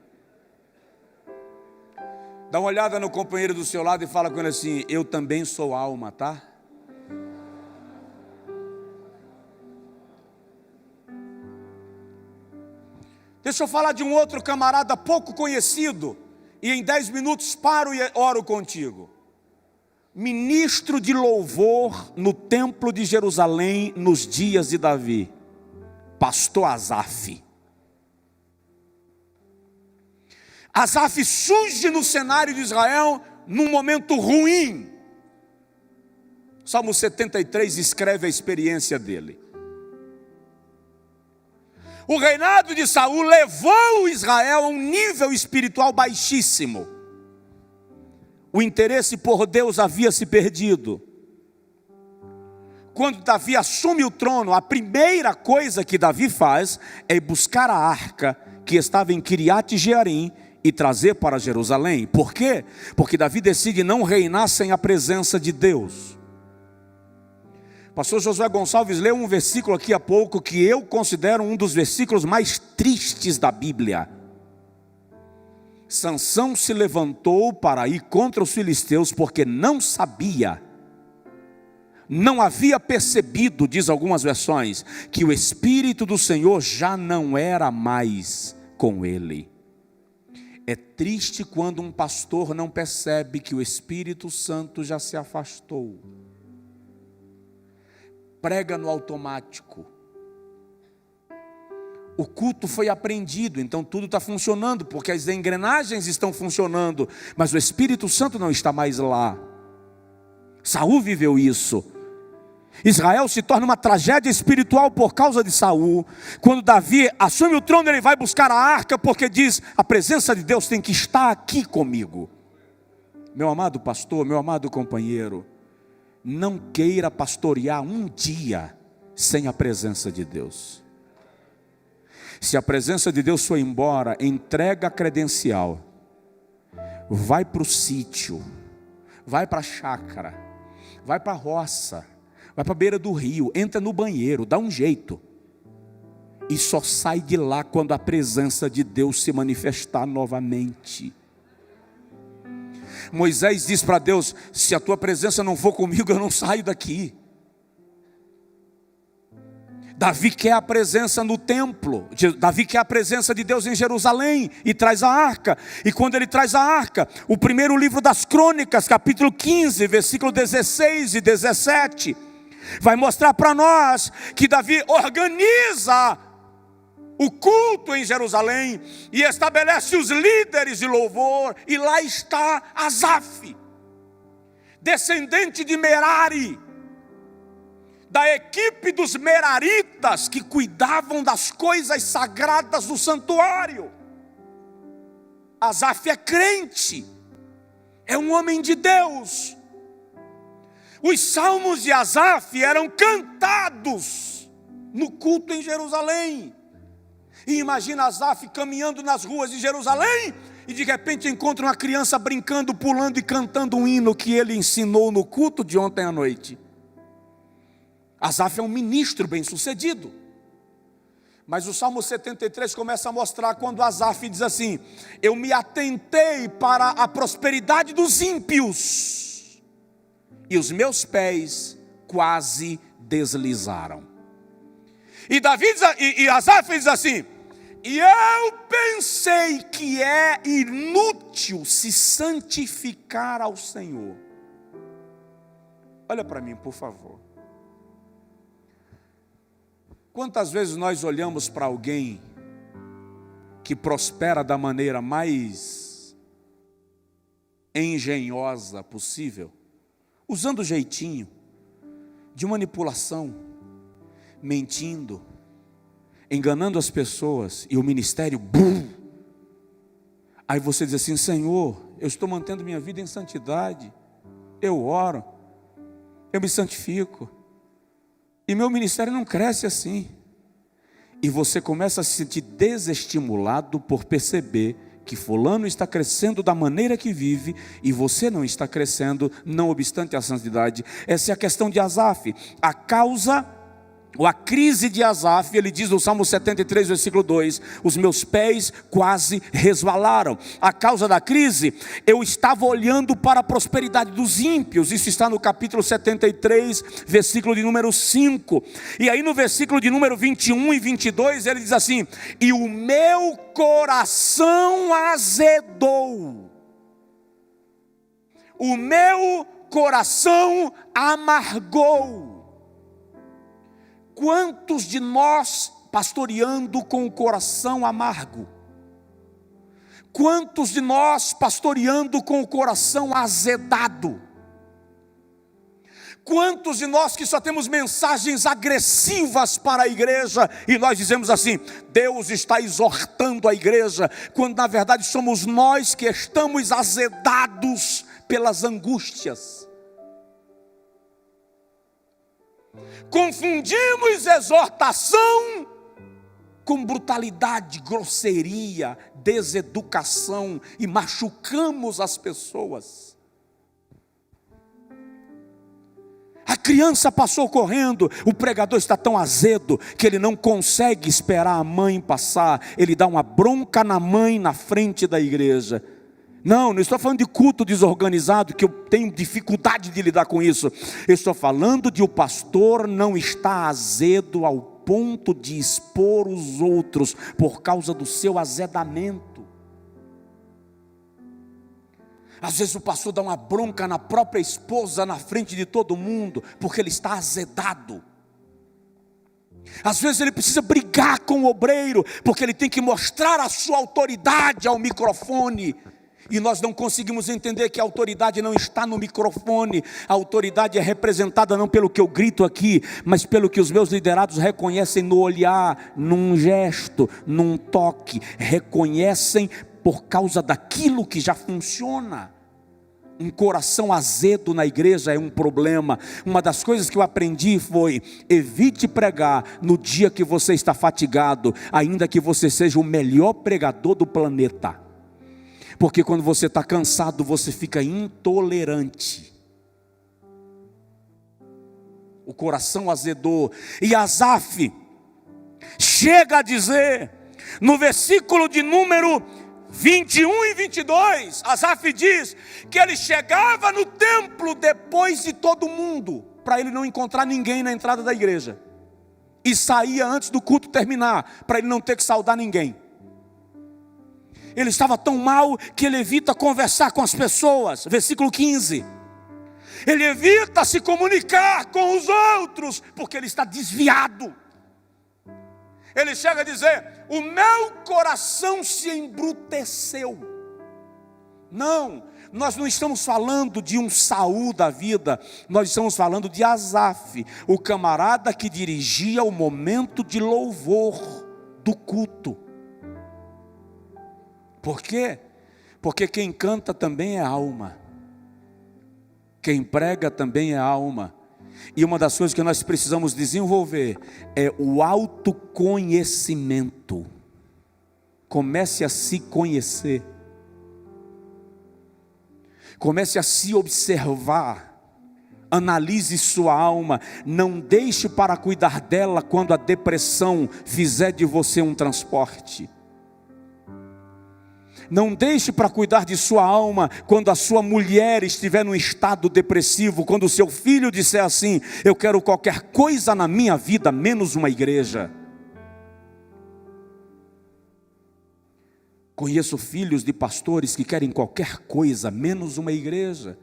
Dá uma olhada no companheiro do seu lado e fala com ele assim: eu também sou alma, tá? Deixa eu falar de um outro camarada pouco conhecido, e em 10 minutos paro e oro contigo. Ministro de louvor no templo de Jerusalém nos dias de Davi, pastor Asaf. Asaf surge no cenário de Israel num momento ruim. Salmo 73 escreve a experiência dele. O reinado de Saul levou Israel a um nível espiritual baixíssimo. O interesse por Deus havia se perdido. Quando Davi assume o trono, a primeira coisa que Davi faz é buscar a arca que estava em Kiriat Jearim e trazer para Jerusalém. Por quê? Porque Davi decide não reinar sem a presença de Deus. Pastor Josué Gonçalves leu um versículo aqui há pouco que eu considero um dos versículos mais tristes da Bíblia. Sansão se levantou para ir contra os filisteus porque não sabia, não havia percebido, diz algumas versões, que o Espírito do Senhor já não era mais com ele. É triste quando um pastor não percebe que o Espírito Santo já se afastou. Prega no automático. O culto foi aprendido, então tudo está funcionando, porque as engrenagens estão funcionando, mas o Espírito Santo não está mais lá. Saul viveu isso. Israel se torna uma tragédia espiritual por causa de Saul. Quando Davi assume o trono, ele vai buscar a arca, porque diz: a presença de Deus tem que estar aqui comigo. Meu amado pastor, meu amado companheiro, não queira pastorear um dia sem a presença de Deus. Se a presença de Deus for embora, entrega a credencial, vai para o sítio, vai para a chácara, vai para a roça, vai para a beira do rio, entra no banheiro, dá um jeito, e só sai de lá quando a presença de Deus se manifestar novamente. Moisés diz para Deus: se a tua presença não for comigo, eu não saio daqui. Davi quer a presença no templo, Davi quer a presença de Deus em Jerusalém, e traz a arca. E quando ele traz a arca, o primeiro livro das Crônicas, capítulo 15, versículo 16 e 17, vai mostrar para nós que Davi organiza o culto em Jerusalém e estabelece os líderes de louvor, e lá está Asaf, descendente de Merari, da equipe dos meraritas que cuidavam das coisas sagradas do santuário. Asaf é crente, é um homem de Deus. Os salmos de Asaf eram cantados no culto em Jerusalém. E imagina Asaf caminhando nas ruas de Jerusalém e de repente encontra uma criança brincando, pulando e cantando um hino que ele ensinou no culto de ontem à noite. Asaf é um ministro bem sucedido. Mas o Salmo 73 começa a mostrar quando Asaf diz assim: eu me atentei para a prosperidade dos ímpios, e os meus pés quase deslizaram. E Asaf diz assim: e eu pensei que é inútil se santificar ao Senhor. Olha para mim, por favor. Quantas vezes nós olhamos para alguém que prospera da maneira mais engenhosa possível, usando jeitinho de manipulação, mentindo, enganando as pessoas, e o ministério, bum! Aí você diz assim: Senhor, eu estou mantendo minha vida em santidade, eu oro, eu me santifico, e meu ministério não cresce assim. E você começa a se sentir desestimulado por perceber que fulano está crescendo da maneira que vive e você não está crescendo, não obstante a santidade. Essa é a questão de Asaf. A causa ou a crise de Asaf, ele diz no Salmo 73, versículo 2, os meus pés quase resvalaram. A causa da crise, eu estava olhando para a prosperidade dos ímpios. Isso está no capítulo 73, versículo de número 5. E aí no versículo de número 21 e 22, ele diz assim: e o meu coração azedou. O meu coração amargou. Quantos de nós pastoreando com o coração amargo? Quantos de nós pastoreando com o coração azedado? Quantos de nós que só temos mensagens agressivas para a igreja e nós dizemos assim: Deus está exortando a igreja, quando na verdade somos nós que estamos azedados pelas angústias. Confundimos exortação com brutalidade, grosseria, deseducação e machucamos as pessoas. A criança passou correndo, o pregador está tão azedo que ele não consegue esperar a mãe passar, ele dá uma bronca na mãe na frente da igreja. Não estou falando de culto desorganizado, que eu tenho dificuldade de lidar com isso. Eu estou falando de o pastor não estar azedo ao ponto de expor os outros por causa do seu azedamento. Às vezes o pastor dá uma bronca na própria esposa, na frente de todo mundo, porque ele está azedado. Às vezes ele precisa brigar com o obreiro, porque ele tem que mostrar a sua autoridade ao microfone. E nós não conseguimos entender que a autoridade não está no microfone. A autoridade é representada não pelo que eu grito aqui, mas pelo que os meus liderados reconhecem no olhar, num gesto, num toque. Reconhecem por causa daquilo que já funciona. Um coração azedo na igreja é um problema. Uma das coisas que eu aprendi foi: evite pregar no dia que você está fatigado, ainda que você seja o melhor pregador do planeta. Porque quando você está cansado, você fica intolerante. O coração azedou. E Asaf chega a dizer, no versículo de número 21 e 22, Asaf diz que ele chegava no templo depois de todo mundo, para ele não encontrar ninguém na entrada da igreja. E saía antes do culto terminar, para ele não ter que saudar ninguém. Ele estava tão mal que ele evita conversar com as pessoas. Versículo 15. Ele evita se comunicar com os outros, porque ele está desviado. Ele chega a dizer: o meu coração se embruteceu. Não, nós não estamos falando de um Saul da vida. Nós estamos falando de Asaf, o camarada que dirigia o momento de louvor do culto. Por quê? Porque quem canta também é alma. Quem prega também é alma. E uma das coisas que nós precisamos desenvolver é o autoconhecimento. Comece a se conhecer. Comece a se observar. Analise sua alma. Não deixe para cuidar dela quando a depressão fizer de você um transporte. Não deixe para cuidar de sua alma quando a sua mulher estiver num estado depressivo, quando o seu filho disser assim: eu quero qualquer coisa na minha vida, menos uma igreja. Conheço filhos de pastores que querem qualquer coisa, menos uma igreja.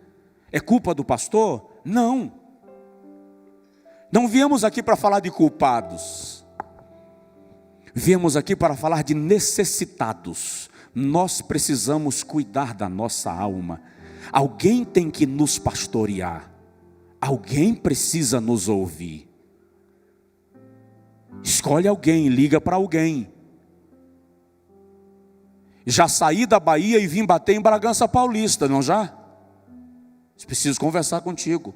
É culpa do pastor? Não. Não viemos aqui para falar de culpados. Viemos aqui para falar de necessitados. Nós precisamos cuidar da nossa alma. Alguém tem que nos pastorear. Alguém precisa nos ouvir. Escolhe alguém, liga para alguém. Já saí da Bahia e vim bater em Bragança Paulista, não já? Preciso conversar contigo.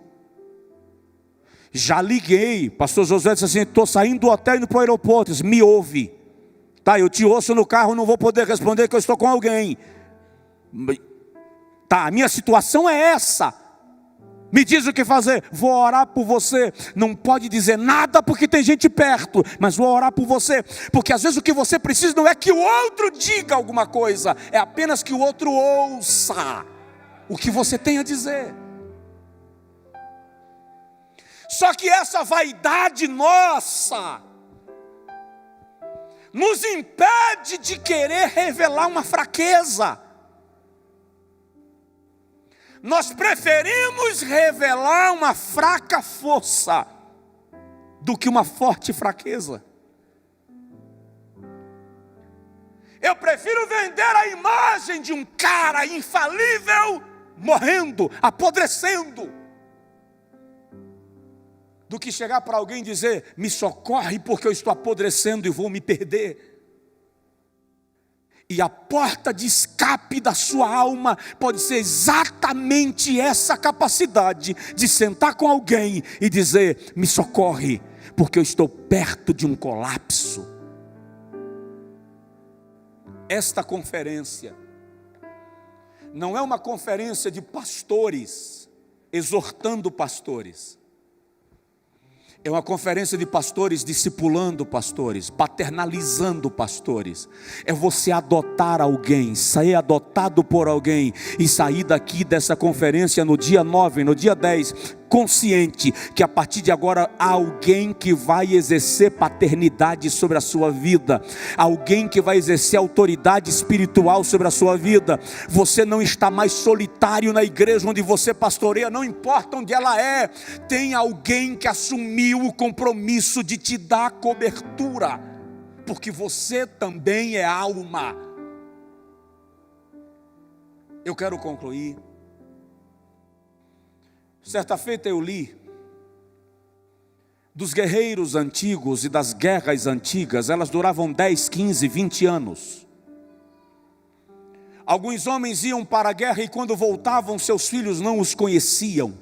Já liguei, pastor Josué disse assim: estou saindo do hotel e indo para o aeroporto. Disse, me ouve. Tá, eu te ouço no carro, não vou poder responder que eu estou com alguém. Tá, a minha situação é essa. Me diz o que fazer, vou orar por você. Não pode dizer nada porque tem gente perto, mas vou orar por você, porque às vezes o que você precisa não é que o outro diga alguma coisa, é apenas que o outro ouça o que você tem a dizer. Só que essa vaidade nossa nos impede de querer revelar uma fraqueza. Nós preferimos revelar uma fraca força do que uma forte fraqueza. Eu prefiro vender a imagem de um cara infalível morrendo, apodrecendo, do que chegar para alguém e dizer: me socorre porque eu estou apodrecendo e vou me perder. E a porta de escape da sua alma pode ser exatamente essa capacidade de sentar com alguém e dizer: me socorre, porque eu estou perto de um colapso. Esta conferência não é uma conferência de pastores exortando pastores. É uma conferência de pastores discipulando pastores, paternalizando pastores. É você adotar alguém, sair adotado por alguém e sair daqui dessa conferência no dia 9, no dia 10, consciente que a partir de agora há alguém que vai exercer paternidade sobre a sua vida, alguém que vai exercer autoridade espiritual sobre a sua vida. Você não está mais solitário na igreja onde você pastoreia, não importa onde ela é, tem alguém que assumiu o compromisso de te dar cobertura, porque você também é alma. Eu quero concluir. Certa feita eu li dos guerreiros antigos e das guerras antigas, elas duravam 10, 15, 20 anos. Alguns homens iam para a guerra e quando voltavam, seus filhos não os conheciam.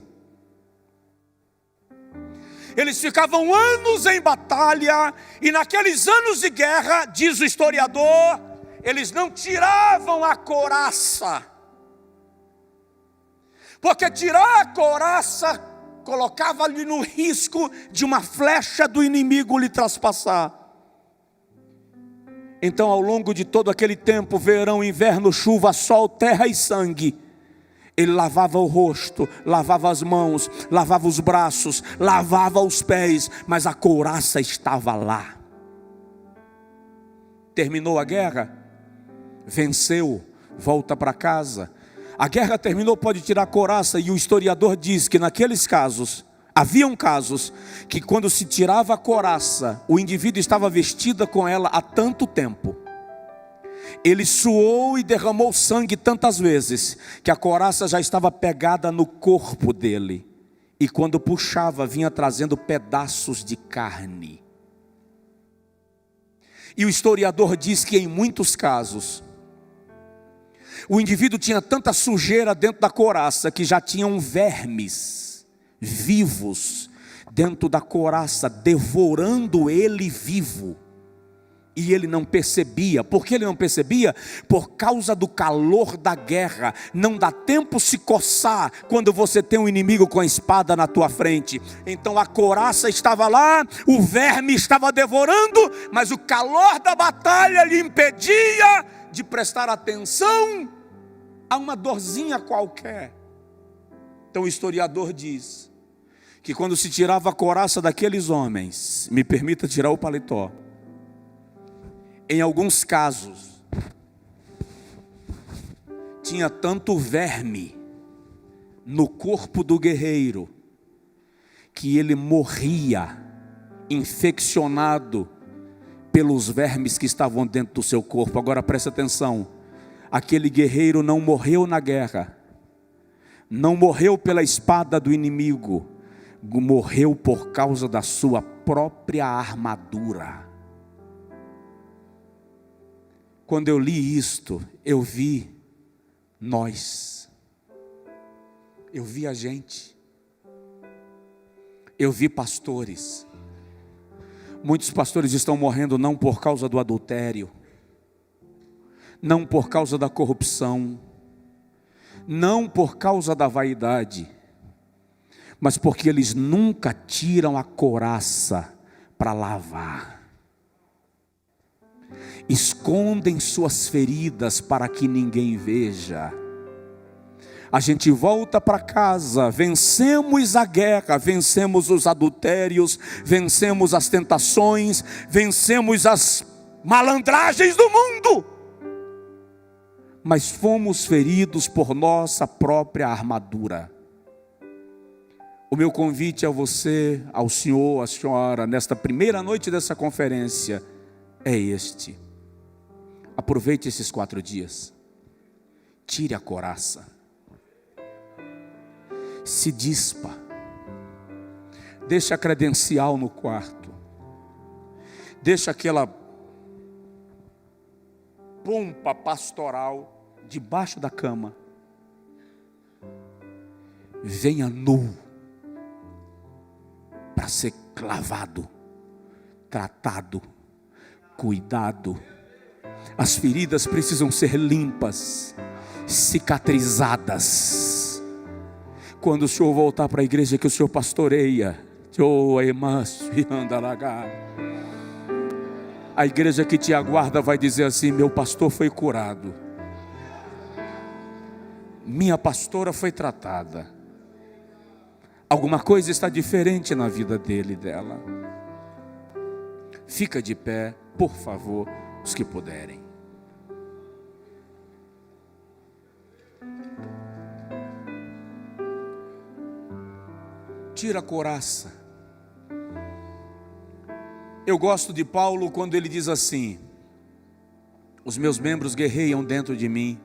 Eles ficavam anos em batalha e naqueles anos de guerra, diz o historiador, eles não tiravam a couraça. Porque tirar a couraça colocava-lhe no risco de uma flecha do inimigo lhe traspassar. Então, ao longo de todo aquele tempo, verão, inverno, chuva, sol, terra e sangue, ele lavava o rosto, lavava as mãos, lavava os braços, lavava os pés, mas a couraça estava lá. Terminou a guerra, venceu, volta para casa. A guerra terminou, pode tirar a couraça, e o historiador diz que naqueles casos, haviam casos que quando se tirava a couraça, o indivíduo estava vestido com ela há tanto tempo, ele suou e derramou sangue tantas vezes, que a couraça já estava pegada no corpo dele, e quando puxava, vinha trazendo pedaços de carne. E o historiador diz que em muitos casos, o indivíduo tinha tanta sujeira dentro da couraça que já tinham vermes vivos dentro da couraça, devorando ele vivo. E ele não percebia. Por que ele não percebia? Por causa do calor da guerra. Não dá tempo se coçar quando você tem um inimigo com a espada na tua frente. Então a couraça estava lá, o verme estava devorando, mas o calor da batalha lhe impedia de prestar atenção a uma dorzinha qualquer. Então o historiador diz que quando se tirava a couraça daqueles homens, me permita tirar o paletó, em alguns casos tinha tanto verme no corpo do guerreiro que ele morria infeccionado pelos vermes que estavam dentro do seu corpo. Agora presta atenção, aquele guerreiro não morreu na guerra, não morreu pela espada do inimigo, morreu por causa da sua própria armadura. Quando eu li isto, eu vi nós, eu vi a gente, eu vi pastores. Muitos pastores estão morrendo não por causa do adultério, não por causa da corrupção, não por causa da vaidade, mas porque eles nunca tiram a couraça para lavar. Escondem suas feridas para que ninguém veja. A gente volta para casa, vencemos a guerra, vencemos os adultérios, vencemos as tentações, vencemos as malandragens do mundo. Mas fomos feridos por nossa própria armadura. O meu convite a você, ao senhor, à senhora, nesta primeira noite dessa conferência, é este. Aproveite esses 4 dias. Tire a couraça. Se dispa. Deixa a credencial no quarto. Deixa aquela pompa pastoral debaixo da cama. Venha nu para ser clavado, tratado, cuidado. As feridas precisam ser limpas, cicatrizadas. Quando o senhor voltar para a igreja que o senhor pastoreia, a igreja que te aguarda vai dizer assim: meu pastor foi curado, minha pastora foi tratada. Alguma coisa está diferente na vida dele e dela. Fica de pé, por favor, os que puderem. Tira a couraça. Eu gosto de Paulo quando ele diz assim: os meus membros guerreiam dentro de mim.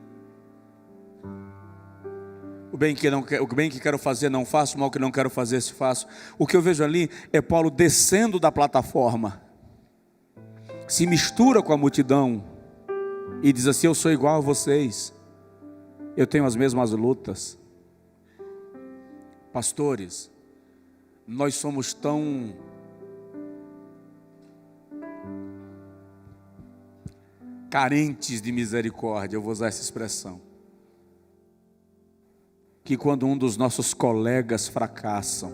O bem que quero fazer não faço, o mal que não quero fazer se faço. O que eu vejo ali é Paulo descendo da plataforma, se mistura com a multidão e diz assim: eu sou igual a vocês, eu tenho as mesmas lutas. Pastores, nós somos tão carentes de misericórdia, eu vou usar essa expressão, que quando um dos nossos colegas fracassam,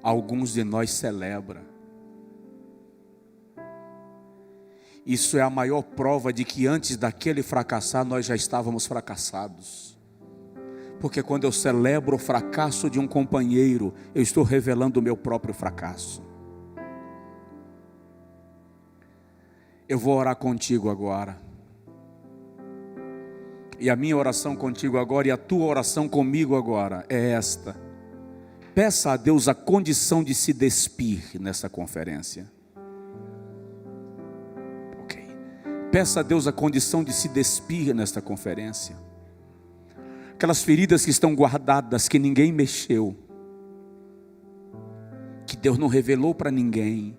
alguns de nós celebram. Isso é a maior prova de que antes daquele fracassar, nós já estávamos fracassados. Porque quando eu celebro o fracasso de um companheiro, eu estou revelando o meu próprio fracasso. Eu vou orar contigo agora. E a minha oração contigo agora e a tua oração comigo agora é esta: peça a Deus a condição de se despir nessa conferência. Ok. Peça a Deus a condição de se despir nesta conferência. Aquelas feridas que estão guardadas, que ninguém mexeu, que Deus não revelou para ninguém,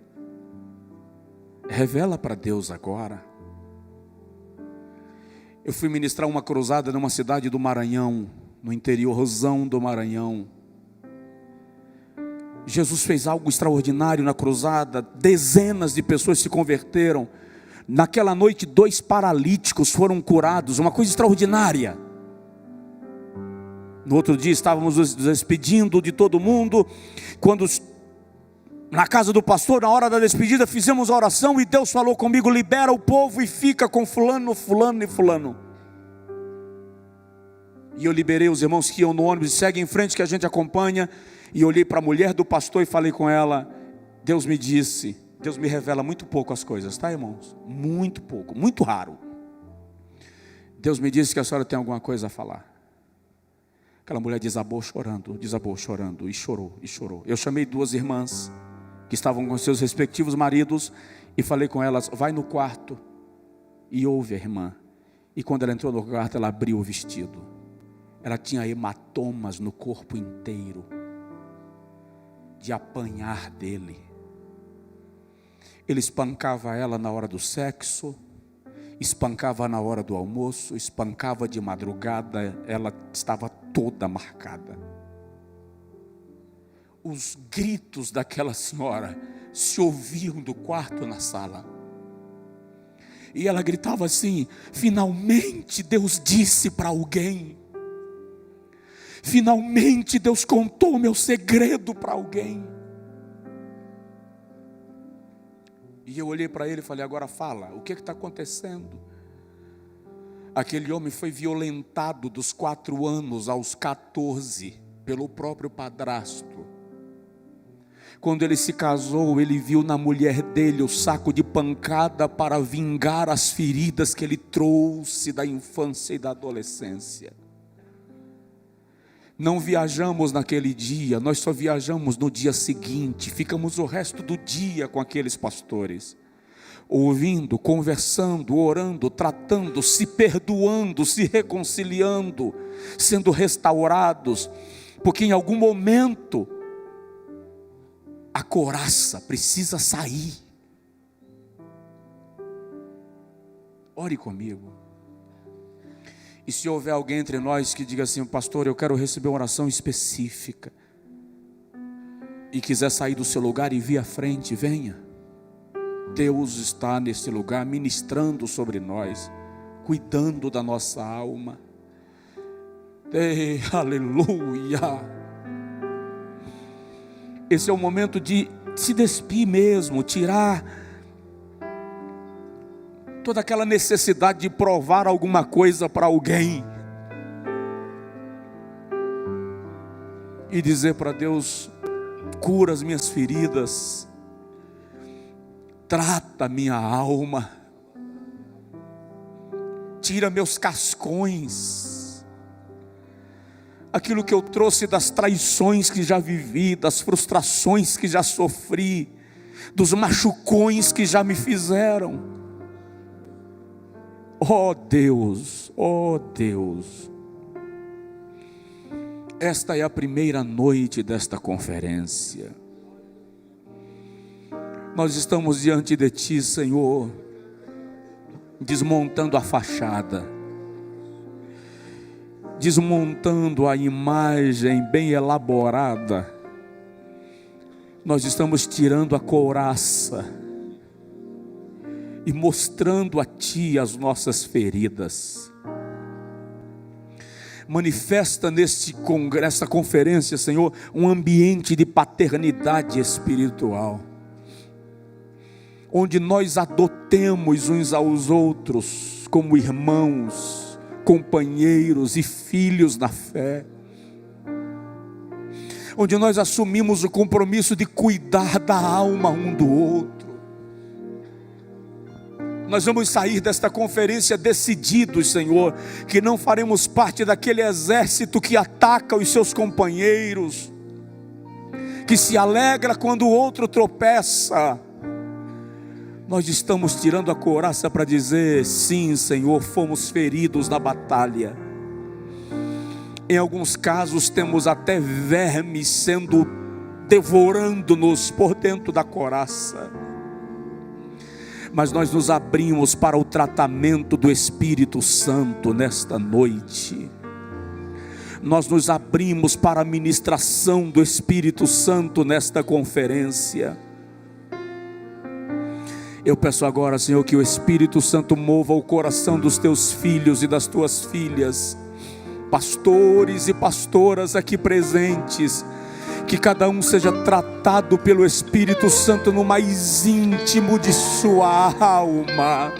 revela para Deus agora. Eu fui ministrar uma cruzada numa cidade do Maranhão, no interiorzão do Maranhão. Jesus fez algo extraordinário na cruzada, dezenas de pessoas se converteram. Naquela noite, 2 paralíticos foram curados, uma coisa extraordinária. No outro dia estávamos nos despedindo de todo mundo, quando na casa do pastor, na hora da despedida, fizemos a oração e Deus falou comigo: libera o povo e fica com fulano, fulano e fulano. E eu liberei os irmãos que iam no ônibus, segue em frente que a gente acompanha. E olhei para a mulher do pastor e falei com ela: Deus me disse, Deus me revela muito pouco as coisas, tá, irmãos? Muito pouco, muito raro. Deus me disse que a senhora tem alguma coisa a falar. Aquela mulher desabou chorando e chorou e chorou. Eu chamei 2 irmãs que estavam com seus respectivos maridos e falei com elas: vai no quarto e ouve a irmã. E quando ela entrou no quarto, ela abriu o vestido. Ela tinha hematomas no corpo inteiro, de apanhar dele. Ele espancava ela na hora do sexo, espancava na hora do almoço, espancava de madrugada. Ela estava toda marcada. Os gritos daquela senhora se ouviam do quarto na sala. E ela gritava assim: finalmente Deus disse para alguém. Finalmente Deus contou o meu segredo para alguém. E eu olhei para ele e falei: agora fala, o que está acontecendo? Aquele homem foi violentado dos 4 anos aos 14 pelo próprio padrasto. Quando ele se casou, ele viu na mulher dele o saco de pancada para vingar as feridas que ele trouxe da infância e da adolescência. Não viajamos naquele dia, nós só viajamos no dia seguinte. Ficamos o resto do dia com aqueles pastores, ouvindo, conversando, orando, tratando, se perdoando, se reconciliando, sendo restaurados, porque em algum momento a couraça precisa sair. Ore comigo. E se houver alguém entre nós que diga assim: pastor, eu quero receber uma oração específica, e quiser sair do seu lugar e vir à frente, venha. Deus está nesse lugar ministrando sobre nós, cuidando da nossa alma. Ei, aleluia. Esse é o momento de se despir mesmo, tirar toda aquela necessidade de provar alguma coisa para alguém e dizer para Deus: cura as minhas feridas, trata minha alma, tira meus cascões, aquilo que eu trouxe das traições que já vivi, das frustrações que já sofri, dos machucões que já me fizeram. Oh Deus, oh Deus, esta é a primeira noite desta conferência. Nós estamos diante de Ti, Senhor, desmontando a fachada, desmontando a imagem bem elaborada. Nós estamos tirando a couraça e mostrando a Ti as nossas feridas. Manifesta nesta conferência, Senhor, um ambiente de paternidade espiritual, onde nós adotemos uns aos outros como irmãos, companheiros e filhos na fé, onde nós assumimos o compromisso de cuidar da alma um do outro. Nós vamos sair desta conferência decididos, Senhor, que não faremos parte daquele exército que ataca os seus companheiros, que se alegra quando o outro tropeça. Nós estamos tirando a couraça para dizer: sim, Senhor, fomos feridos na batalha. Em alguns casos temos até vermes sendo devorando-nos por dentro da couraça. Mas nós nos abrimos para o tratamento do Espírito Santo nesta noite. Nós nos abrimos para a ministração do Espírito Santo nesta conferência. Eu peço agora, Senhor, que o Espírito Santo mova o coração dos Teus filhos e das Tuas filhas, pastores e pastoras aqui presentes, que cada um seja tratado pelo Espírito Santo no mais íntimo de sua alma.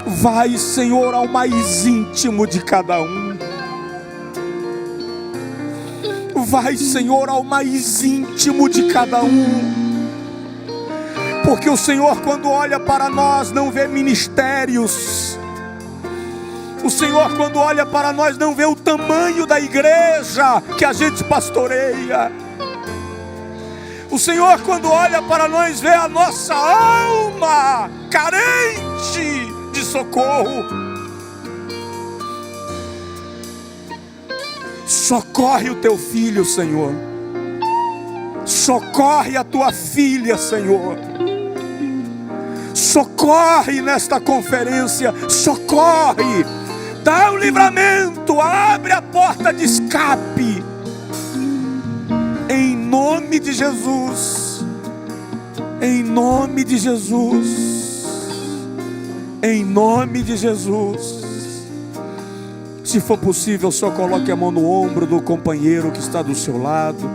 Vai, Senhor, ao mais íntimo de cada um. Vai, Senhor, ao mais íntimo de cada um. Porque o Senhor, quando olha para nós, não vê ministérios. O Senhor, quando olha para nós, não vê o tamanho da igreja que a gente pastoreia. O Senhor, quando olha para nós, vê a nossa alma carente de socorro. Socorre o Teu filho, Senhor. Socorre a Tua filha, Senhor. Socorre nesta conferência. Socorre. Dá o livramento, abre a porta de escape, em nome de Jesus, em nome de Jesus, em nome de Jesus. Se for possível, só coloque a mão no ombro do companheiro que está do seu lado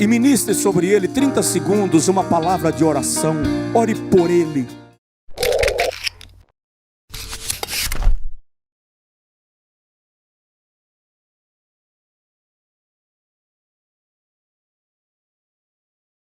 e ministre sobre ele 30 segundos uma palavra de oração. Ore por ele.